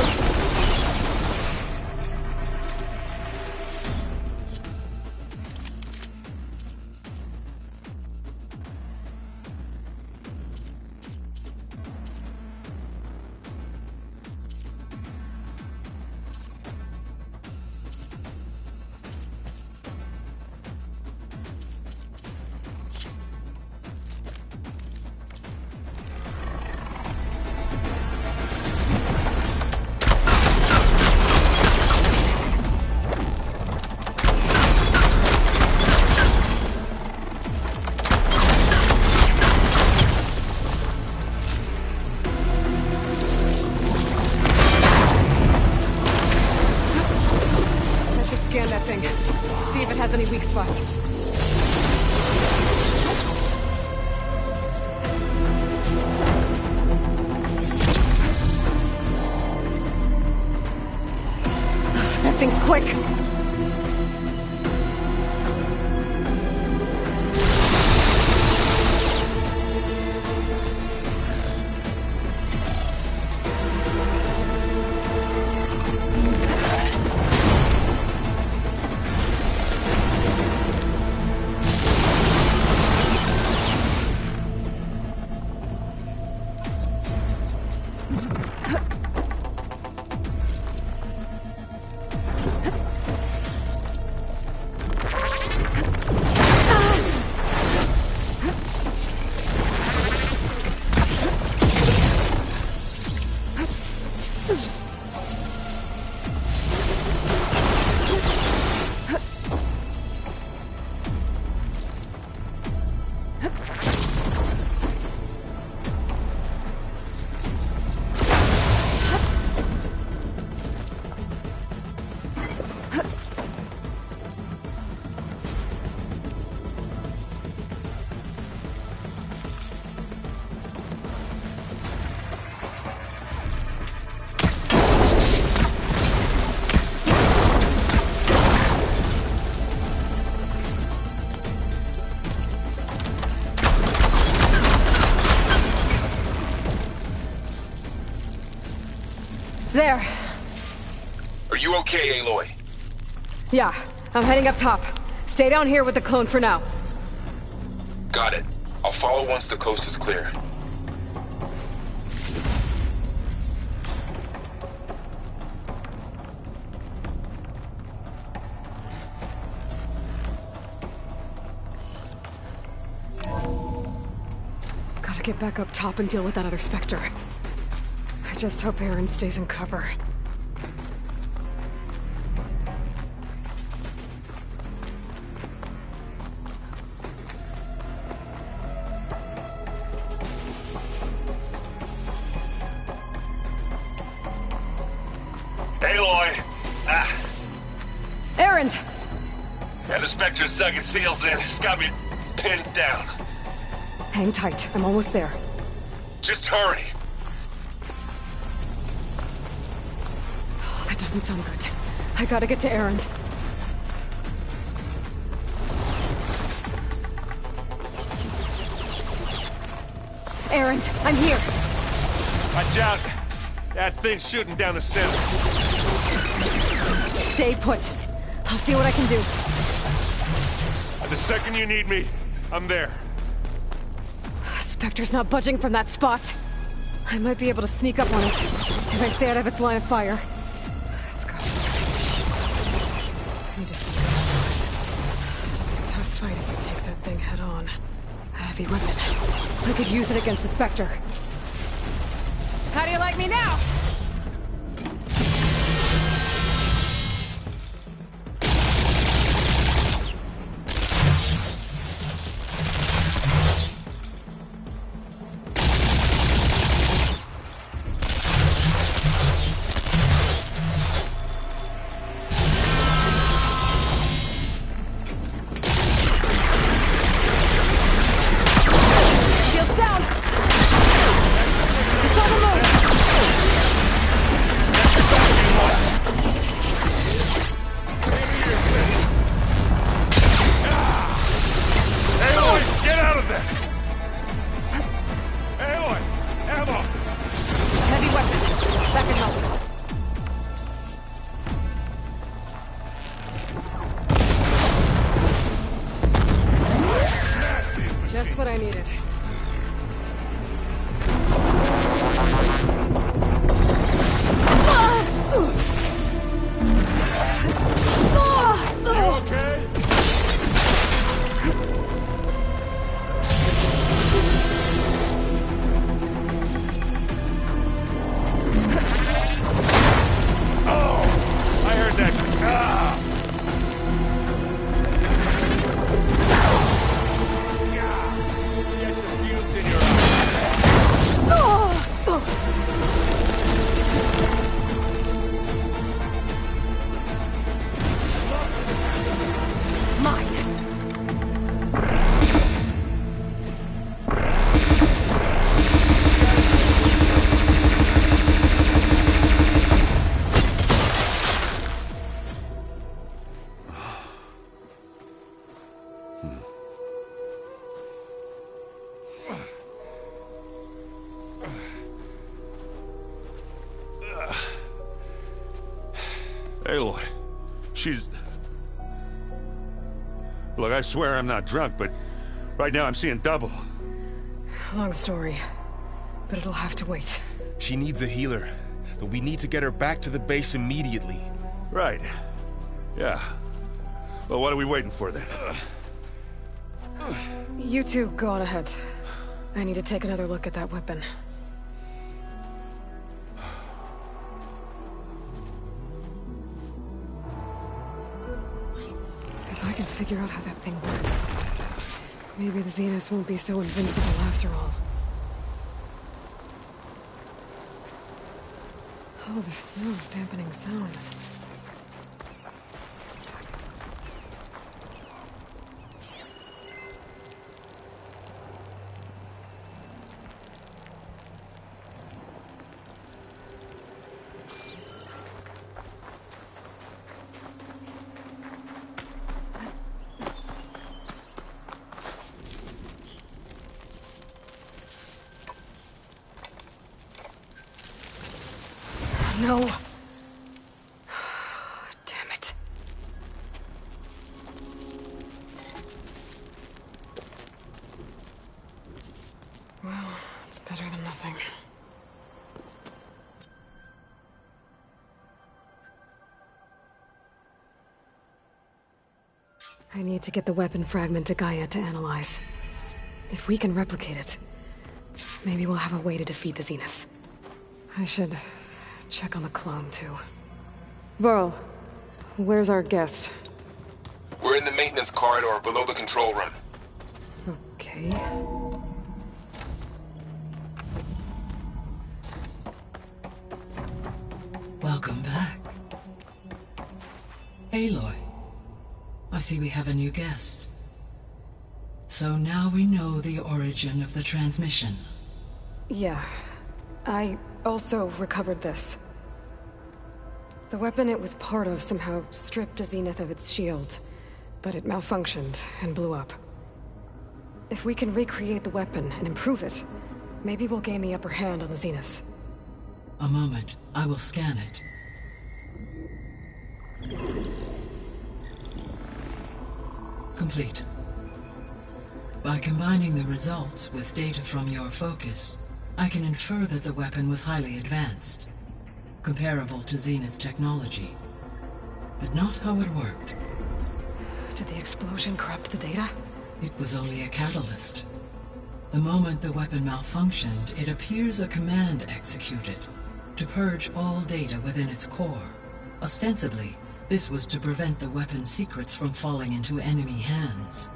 Scan that thing. See if it has any weak spots. That thing's quick. There. Are you okay, Aloy? Yeah, I'm heading up top. Stay down here with the clone for now. Got it. I'll follow once the coast is clear. Gotta get back up top and deal with that other Spectre. I just hope Aaron stays in cover. Aloy! Aaron! Yeah, the Spectre's dug its heels in. It's got me pinned down. Hang tight. I'm almost there. Just hurry. Oh, that doesn't sound good. I gotta get to Aaron. Aaron, I'm here. Watch out. That thing's shooting down the center. Stay put. I'll see what I can do. The second you need me, I'm there. Spectre's not budging from that spot. I might be able to sneak up on it if I stay out of its line of fire. It's got some kind of shield. I need to sneak up on it. A tough fight if I take that thing head on. A heavy weapon. I could use it against the Spectre. How do you like me now? Aloy, she's... Look, I swear I'm not drunk, but right now I'm seeing double. Long story, but it'll have to wait. She needs a healer, but we need to get her back to the base immediately. Right. Yeah. Well, what are we waiting for then? You two go on ahead. I need to take another look at that weapon. If I can figure out how that thing works, maybe the Zeniths won't be so invincible after all. Oh, the snow's dampening sounds. No. Damn it. Well, it's better than nothing. I need to get the weapon fragment to Gaia to analyze. If we can replicate it, maybe we'll have a way to defeat the Zeniths. I should check on the clone, too. Varl, where's our guest? We're in the maintenance corridor below the control room. Okay. Welcome back. Aloy, I see we have a new guest. So now we know the origin of the transmission. Yeah. I also recovered this. The weapon it was part of somehow stripped a Zenith of its shield, but it malfunctioned and blew up. If we can recreate the weapon and improve it, maybe we'll gain the upper hand on the Zeniths. A moment, I will scan it. Complete. By combining the results with data from your focus, I can infer that the weapon was highly advanced, comparable to Zenith technology, but not how it worked. Did the explosion corrupt the data? It was only a catalyst. The moment the weapon malfunctioned, it appears a command executed to purge all data within its core. Ostensibly, this was to prevent the weapon's secrets from falling into enemy hands.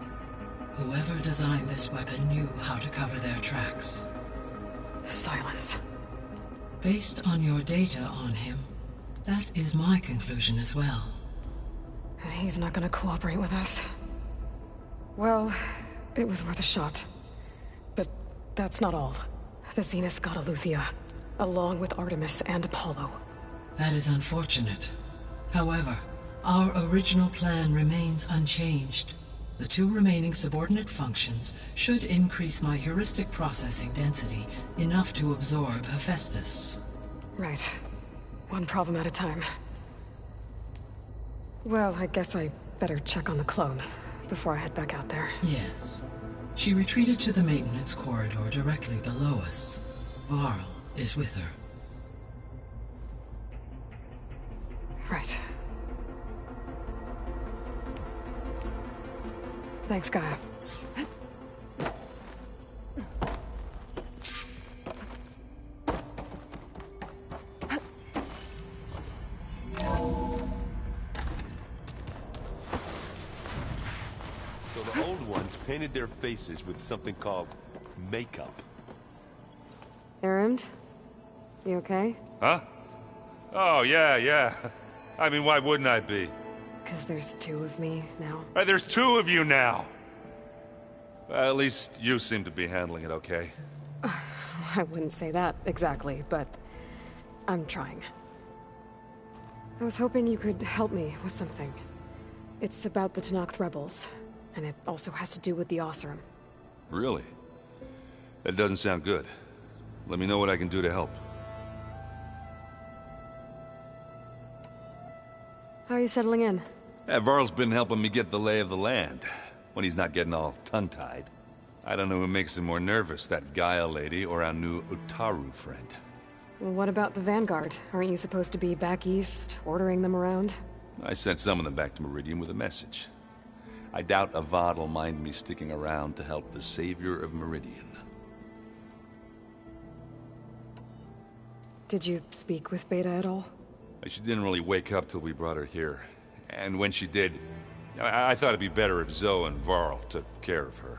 Whoever designed this weapon knew how to cover their tracks. Silence. Based on your data on him, that is my conclusion as well. And he's not gonna cooperate with us. Well, it was worth a shot. But that's not all. The Zeniths got Aletheia, along with Artemis and Apollo. That is unfortunate. However, our original plan remains unchanged. The two remaining subordinate functions should increase my heuristic processing density enough to absorb Hephaestus. Right. One problem at a time. Well, I guess I better check on the clone before I head back out there. Yes. She retreated to the maintenance corridor directly below us. Varl is with her. Right. Thanks, Gaia. So the old ones painted their faces with something called makeup. Erend? You okay? Huh? Oh, yeah. I mean, why wouldn't I be? Because there's two of me now. Right, there's two of you now! Well, at least you seem to be handling it okay. I wouldn't say that exactly, but I'm trying. I was hoping you could help me with something. It's about the Tenakth rebels, and it also has to do with the Oseram. Really? That doesn't sound good. Let me know what I can do to help. How are you settling in? Varl's been helping me get the lay of the land, when he's not getting all tongue-tied. I don't know who makes him more nervous, that Gaia lady or our new Utaru friend. Well, what about the Vanguard? Aren't you supposed to be back east, ordering them around? I sent some of them back to Meridian with a message. I doubt Avad will mind me sticking around to help the savior of Meridian. Did you speak with Beta at all? She didn't really wake up till we brought her here. And when she did, I thought it'd be better if Zoe and Varl took care of her.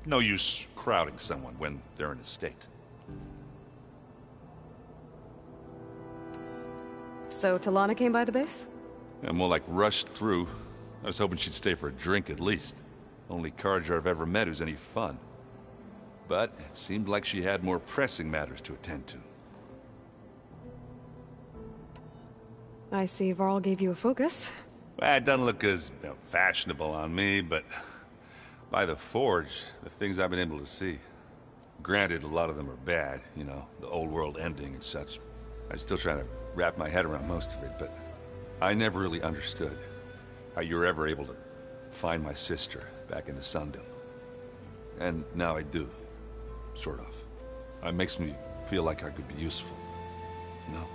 No use crowding someone when they're in a state. So Talana came by the base? Yeah, more like rushed through. I was hoping she'd stay for a drink at least. Only Carja I've ever met who's any fun. But it seemed like she had more pressing matters to attend to. I see Varl gave you a focus. Well, it doesn't look as fashionable on me, but by the Forge, the things I've been able to see. Granted, a lot of them are bad, you know, the old world ending and such. I'm still trying to wrap my head around most of it, but I never really understood how you were ever able to find my sister back in the Sundom. And now I do, sort of. It makes me feel like I could be useful, you know?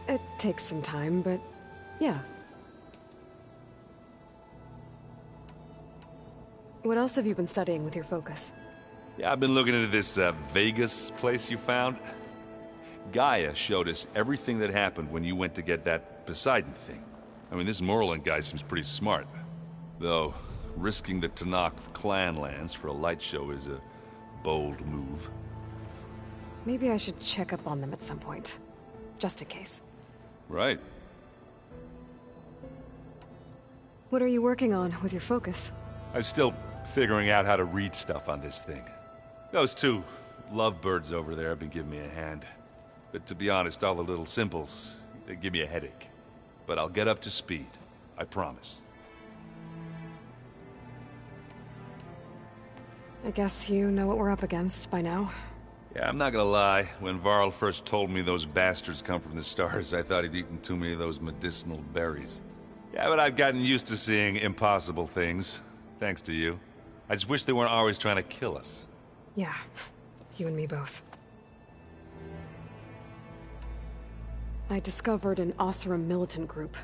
It takes some time, but yeah. What else have you been studying with your focus? Yeah, I've been looking into this Vegas place you found. Gaia showed us everything that happened when you went to get that Poseidon thing. I mean, this Morland guy seems pretty smart. Though, risking the Tanakh clan lands for a light show is a bold move. Maybe I should check up on them at some point. Just in case. Right. What are you working on with your focus? I'm still figuring out how to read stuff on this thing. Those two lovebirds over there have been giving me a hand. But to be honest, all the little symbols, they give me a headache. But I'll get up to speed. I promise. I guess you know what we're up against by now. Yeah, I'm not gonna lie. When Varl first told me those bastards come from the stars, I thought he'd eaten too many of those medicinal berries. Yeah, but I've gotten used to seeing impossible things. Thanks to you. I just wish they weren't always trying to kill us. Yeah, you and me both. I discovered an Oseram militant group.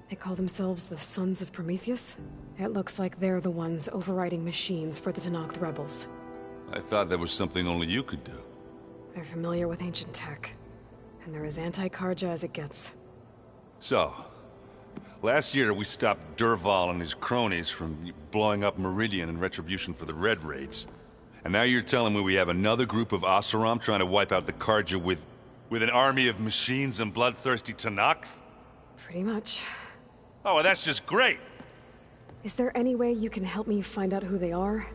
They call themselves the Sons of Prometheus. It looks like they're the ones overriding machines for the Tanakh rebels. I thought that was something only you could do. They're familiar with ancient tech, and they're as anti-Carja as it gets. So, last year we stopped Durval and his cronies from blowing up Meridian in retribution for the Red Raids. And now you're telling me we have another group of Oseram trying to wipe out the Carja with an army of machines and bloodthirsty Tanakh? Pretty much. Oh, well, that's just great! Is there any way you can help me find out who they are?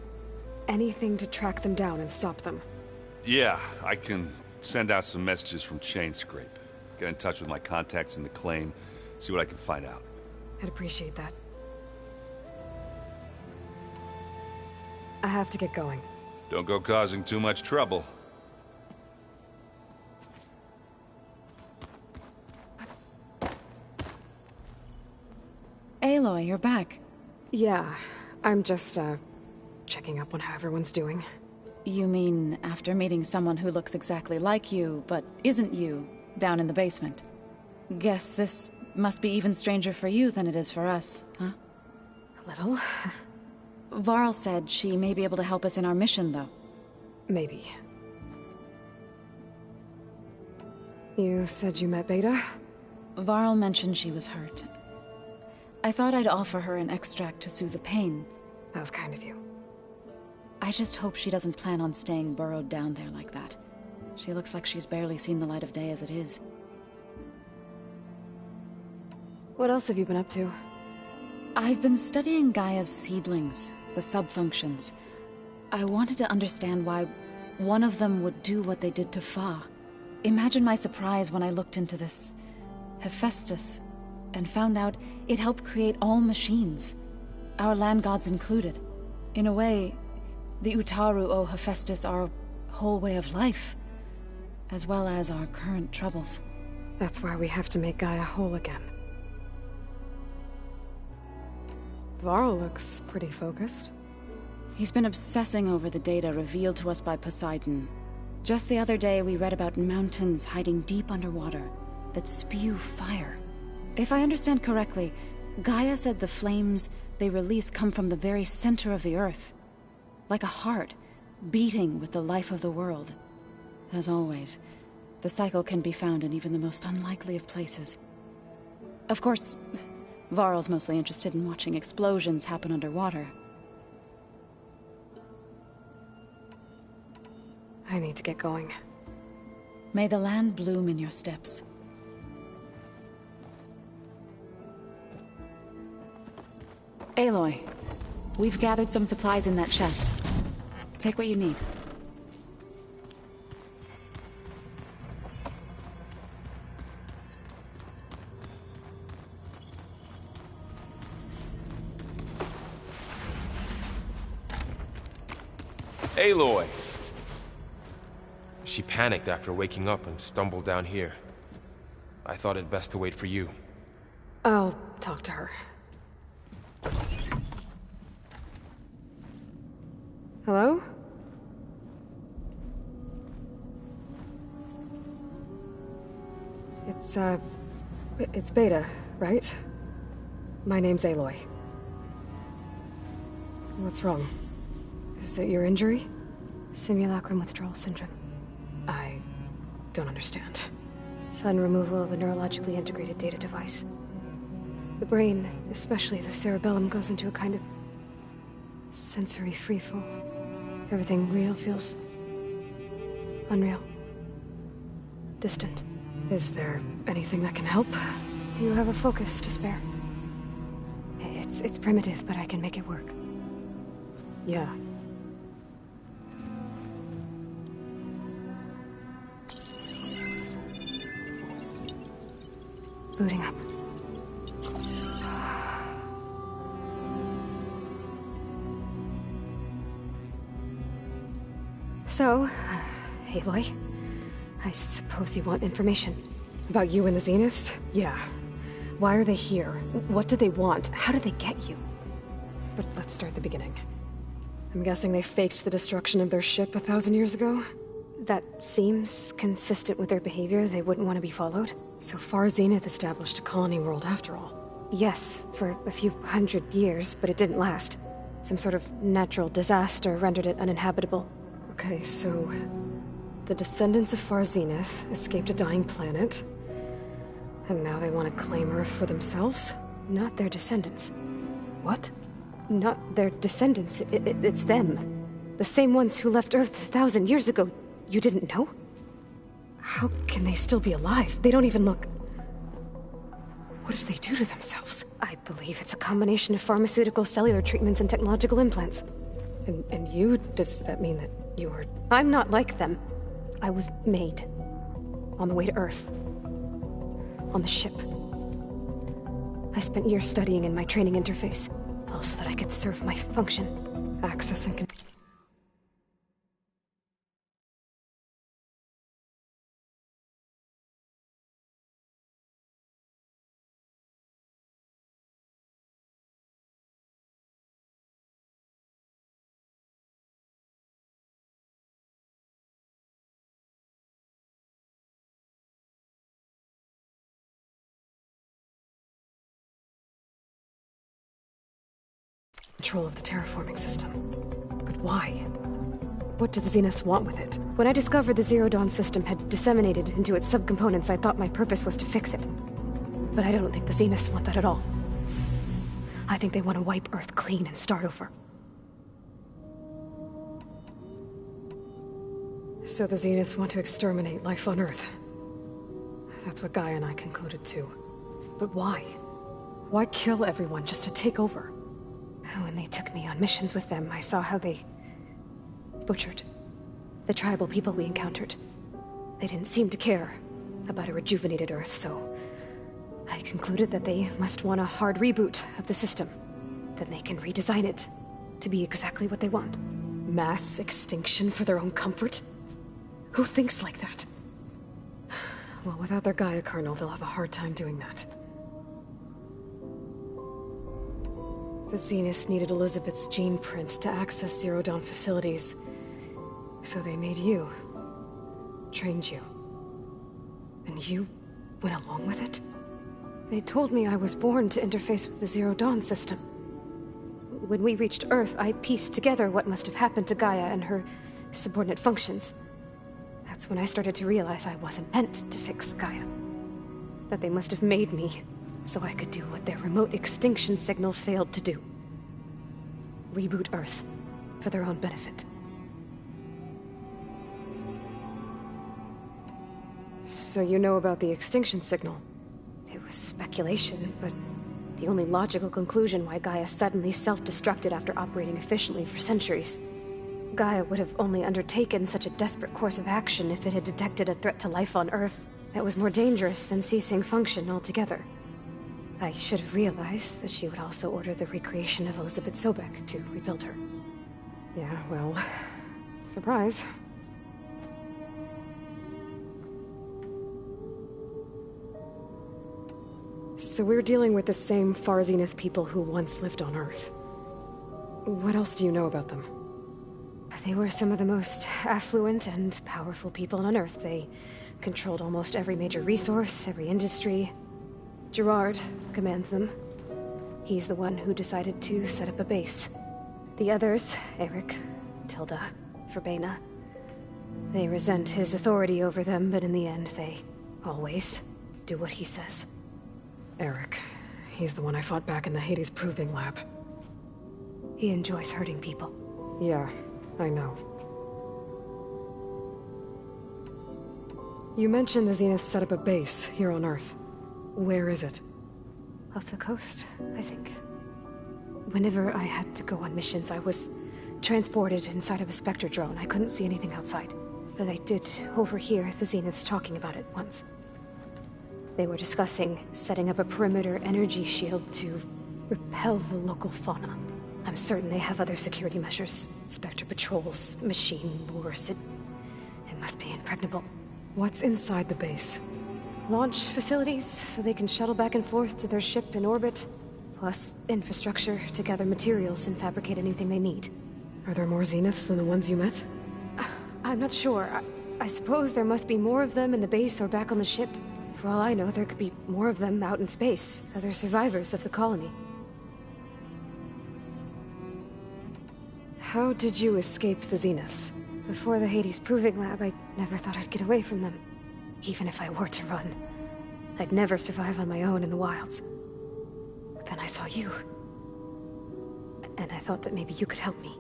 Anything to track them down and stop them. Yeah, I can send out some messages from Chainscrape. Get in touch with my contacts in the claim, see what I can find out. I'd appreciate that. I have to get going. Don't go causing too much trouble. Aloy, you're back. Yeah, I'm just, checking up on how everyone's doing. You mean after meeting someone who looks exactly like you, but isn't you, down in the basement? Guess this must be even stranger for you than it is for us, huh? A little. Varl said she may be able to help us in our mission, though. Maybe. You said you met Beta? Varl mentioned she was hurt. I thought I'd offer her an extract to soothe the pain. That was kind of you. I just hope she doesn't plan on staying burrowed down there like that. She looks like she's barely seen the light of day as it is. What else have you been up to? I've been studying Gaia's seedlings, the subfunctions. I wanted to understand why one of them would do what they did to Fa. Imagine my surprise when I looked into this Hephaestus and found out it helped create all machines, our land gods included. In a way, the Utaru owe Hephaestus our whole way of life, as well as our current troubles. That's why we have to make Gaia whole again. Varl looks pretty focused. He's been obsessing over the data revealed to us by Poseidon. Just the other day, we read about mountains hiding deep underwater that spew fire. If I understand correctly, Gaia said the flames they release come from the very center of the Earth. Like a heart, beating with the life of the world. As always, the cycle can be found in even the most unlikely of places. Of course, Varl's mostly interested in watching explosions happen underwater. I need to get going. May the land bloom in your steps. Aloy, we've gathered some supplies in that chest. Take what you need. Aloy! She panicked after waking up and stumbled down here. I thought it best to wait for you. I'll talk to her. Hello? It's Beta, right? My name's Aloy. What's wrong? Is it your injury? Simulacrum withdrawal syndrome. I don't understand. Sudden removal of a neurologically integrated data device. The brain, especially the cerebellum, goes into a kind of sensory freefall. Everything real feels unreal. Distant. Is there anything that can help? Do you have a focus to spare? It's primitive, but I can make it work. Yeah. Booting up. So, Aloy, I suppose you want information. About you and the Zeniths? Yeah. Why are they here? What do they want? How did they get you? But let's start at the beginning. I'm guessing they faked the destruction of their ship 1,000 years ago? That seems consistent with their behavior. They wouldn't want to be followed. So far, Zenith established a colony world after all. Yes, for a few hundred years, but it didn't last. Some sort of natural disaster rendered it uninhabitable. Okay, so the descendants of Far Zenith escaped a dying planet, and now they want to claim Earth for themselves? Not their descendants. What? Not their descendants. It's them. The same ones who left Earth 1,000 years ago. You didn't know? How can they still be alive? They don't even look... What did they do to themselves? I believe it's a combination of pharmaceutical, cellular treatments, and technological implants. And you? Does that mean that you're... I'm not like them. I was made. On the way to Earth. On the ship. I spent years studying in my training interface, all so that I could serve my function. Access and control. Control of the terraforming system. But why? What do the Zeniths want with it? When I discovered the Zero Dawn system had disseminated into its subcomponents, I thought my purpose was to fix it. But I don't think the Zeniths want that at all. I think they want to wipe Earth clean and start over. So the Zeniths want to exterminate life on Earth. That's what Gaia and I concluded too. But why? Why kill everyone just to take over? When they took me on missions with them, I saw how they butchered the tribal people we encountered. They didn't seem to care about a rejuvenated Earth, so I concluded that they must want a hard reboot of the system. Then they can redesign it to be exactly what they want. Mass extinction for their own comfort? Who thinks like that? Well, without their Gaia kernel, they'll have a hard time doing that. The Zeniths needed Elizabeth's gene print to access Zero Dawn facilities. So they made you. Trained you. And you went along with it? They told me I was born to interface with the Zero Dawn system. When we reached Earth, I pieced together what must have happened to Gaia and her subordinate functions. That's when I started to realize I wasn't meant to fix Gaia. That they must have made me so I could do what their remote extinction signal failed to do. Reboot Earth for their own benefit. So you know about the extinction signal? It was speculation, but the only logical conclusion why Gaia suddenly self-destructed after operating efficiently for centuries. Gaia would have only undertaken such a desperate course of action if it had detected a threat to life on Earth that was more dangerous than ceasing function altogether. I should have realized that she would also order the recreation of Elizabeth Sobek to rebuild her. Yeah, well, surprise. So we're dealing with the same Far Zenith people who once lived on Earth. What else do you know about them? They were some of the most affluent and powerful people on Earth. They controlled almost every major resource, every industry. Gerard commands them. He's the one who decided to set up a base. The others, Eric, Tilda, Verbena, they resent his authority over them, but in the end, they always do what he says. Eric. He's the one I fought back in the Hades Proving Lab. He enjoys hurting people. Yeah, I know. You mentioned the Zeniths set up a base here on Earth. Where is it? Off the coast, I think. Whenever I had to go on missions, I was transported inside of a Spectre drone. I couldn't see anything outside. But I did overhear the Zeniths talking about it once. They were discussing setting up a perimeter energy shield to repel the local fauna. I'm certain they have other security measures. Spectre patrols, machine lures. It must be impregnable. What's inside the base? Launch facilities, so they can shuttle back and forth to their ship in orbit. Plus, infrastructure to gather materials and fabricate anything they need. Are there more Zeniths than the ones you met? I'm not sure. I suppose there must be more of them in the base or back on the ship. For all I know, there could be more of them out in space. Other survivors of the colony. How did you escape the Zeniths? Before the Hades Proving Lab, I never thought I'd get away from them. Even if I were to run, I'd never survive on my own in the wilds. But then I saw you. And I thought that maybe you could help me.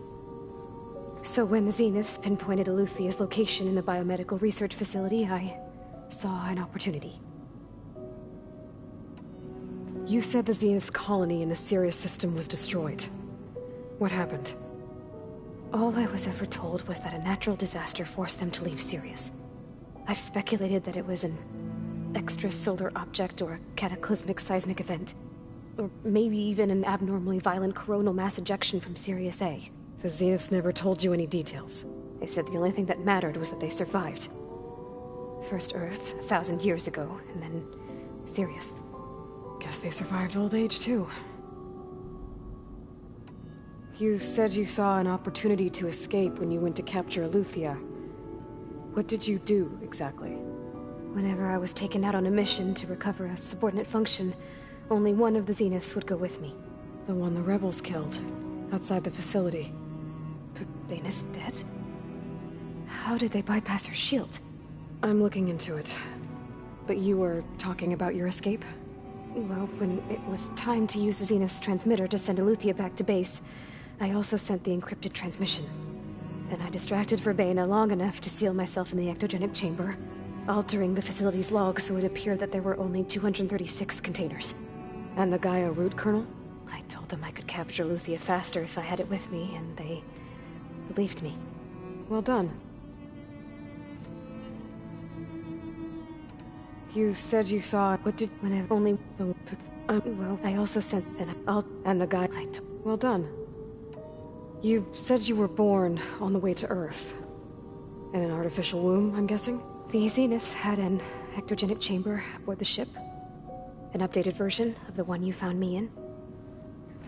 So when the Zeniths pinpointed Aletheia's location in the biomedical research facility, I saw an opportunity. You said the Zenith's colony in the Sirius system was destroyed. What happened? All I was ever told was that a natural disaster forced them to leave Sirius. I've speculated that it was an extrasolar object or a cataclysmic seismic event. Or maybe even an abnormally violent coronal mass ejection from Sirius A. The Zeniths never told you any details. They said the only thing that mattered was that they survived. First Earth, 1,000 years ago, and then Sirius. Guess they survived old age, too. You said you saw an opportunity to escape when you went to capture Aletheia. What did you do, exactly? Whenever I was taken out on a mission to recover a subordinate function, only one of the Zeniths would go with me. The one the rebels killed, outside the facility. Baina's dead? How did they bypass her shield? I'm looking into it. But you were talking about your escape? Well, when it was time to use the Zenith's transmitter to send Aletheia back to base, I also sent the encrypted transmission. Then I distracted Verbena long enough to seal myself in the ectogenic chamber, altering the facility's log so it appeared that there were only 236 containers. And the Gaia root kernel? I told them I could capture Aletheia faster if I had it with me, and they believed me. Well done. You said you saw what did when I only the well, I also sent and the guy well done. You said you were born on the way to Earth. In an artificial womb, I'm guessing? The Zeniths had an ectogenic chamber aboard the ship. An updated version of the one you found me in.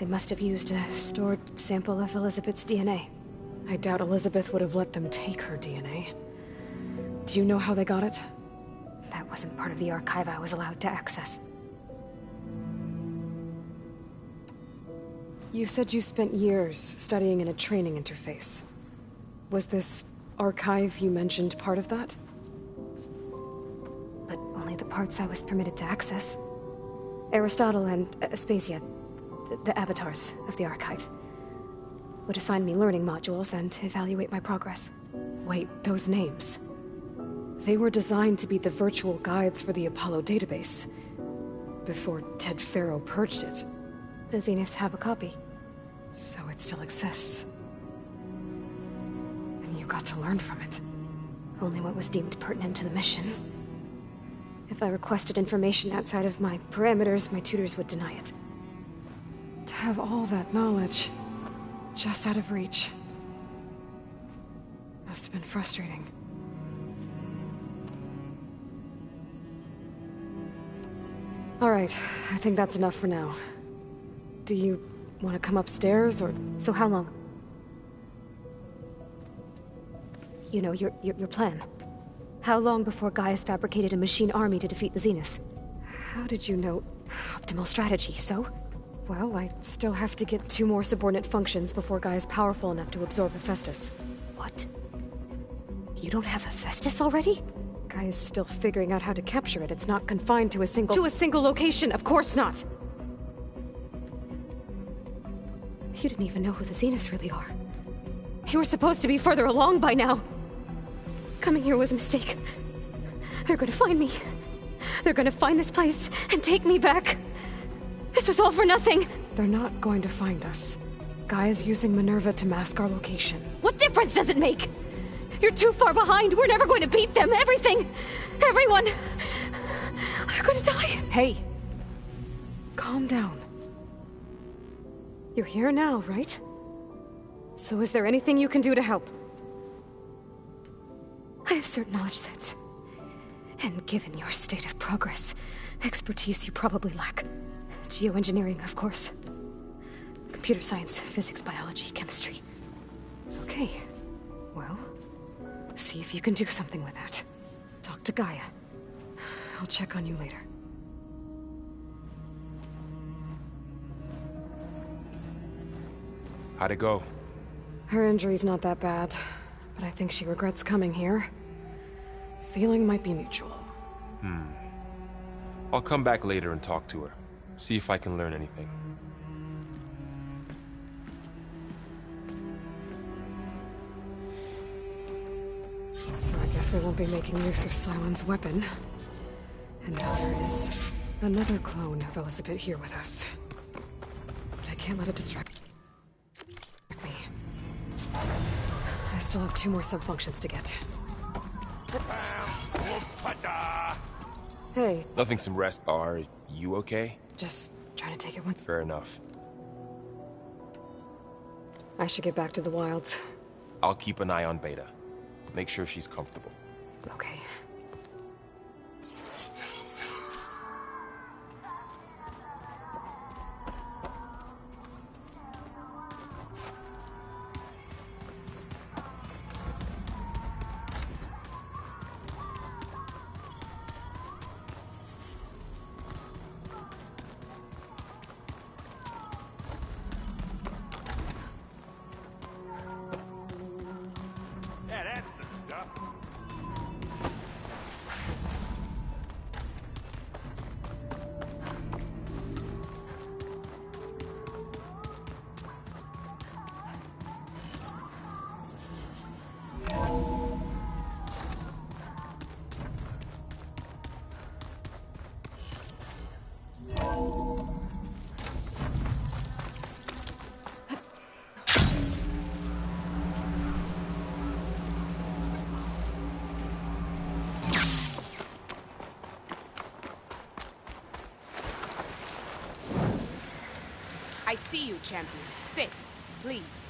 They must have used a stored sample of Elizabeth's DNA. I doubt Elizabeth would have let them take her DNA. Do you know how they got it? That wasn't part of the archive I was allowed to access. You said you spent years studying in a training interface. Was this archive you mentioned part of that? But only the parts I was permitted to access. Aristotle and Aspasia, the avatars of the archive, would assign me learning modules and evaluate my progress. Wait, those names. They were designed to be the virtual guides for the Apollo database, before Ted Faro purged it. The Zeniths have a copy. So it still exists. And you got to learn from it. Only what was deemed pertinent to the mission. If I requested information outside of my parameters, my tutors would deny it. To have all that knowledge, just out of reach. Must have been frustrating. All right, I think that's enough for now. Do you want to come upstairs, or... So how long? You know, your plan. How long before Gaius fabricated a machine army to defeat the Zeniths? How did you know? Optimal strategy, so? Well, I still have to get 2 more subordinate functions before Gaia's powerful enough to absorb Hephaestus. What? You don't have Hephaestus already? Gaia's still figuring out how to capture it. It's not confined to a single... To a single location, of course not! You didn't even know who the Zeniths really are. You were supposed to be further along by now! Coming here was a mistake. They're gonna find me. They're gonna find this place and take me back. This was all for nothing! They're not going to find us. Gaia's using Minerva to mask our location. What difference does it make? You're too far behind. We're never going to beat them. Everything. Everyone. They're gonna die. Hey. Calm down. You're here now, right? So is there anything you can do to help? I have certain knowledge sets. And given your state of progress, expertise you probably lack. Geoengineering, of course. Computer science, physics, biology, chemistry. Okay. Well, see if you can do something with that. Talk to Gaia. I'll check on you later. How'd it go? Her injury's not that bad, but I think she regrets coming here. Feeling might be mutual. I'll come back later and talk to her. See if I can learn anything. So I guess we won't be making use of Silent's weapon. And now there is another clone of Elizabeth here with us. But I can't let it distract me. I still have 2 more sub-functions to get. Hey. Nothing some rest. Are you okay? Just trying to take it one... Fair enough. I should get back to the wilds. I'll keep an eye on Beta. Make sure she's comfortable. Okay. I see you, champion. Sit, please.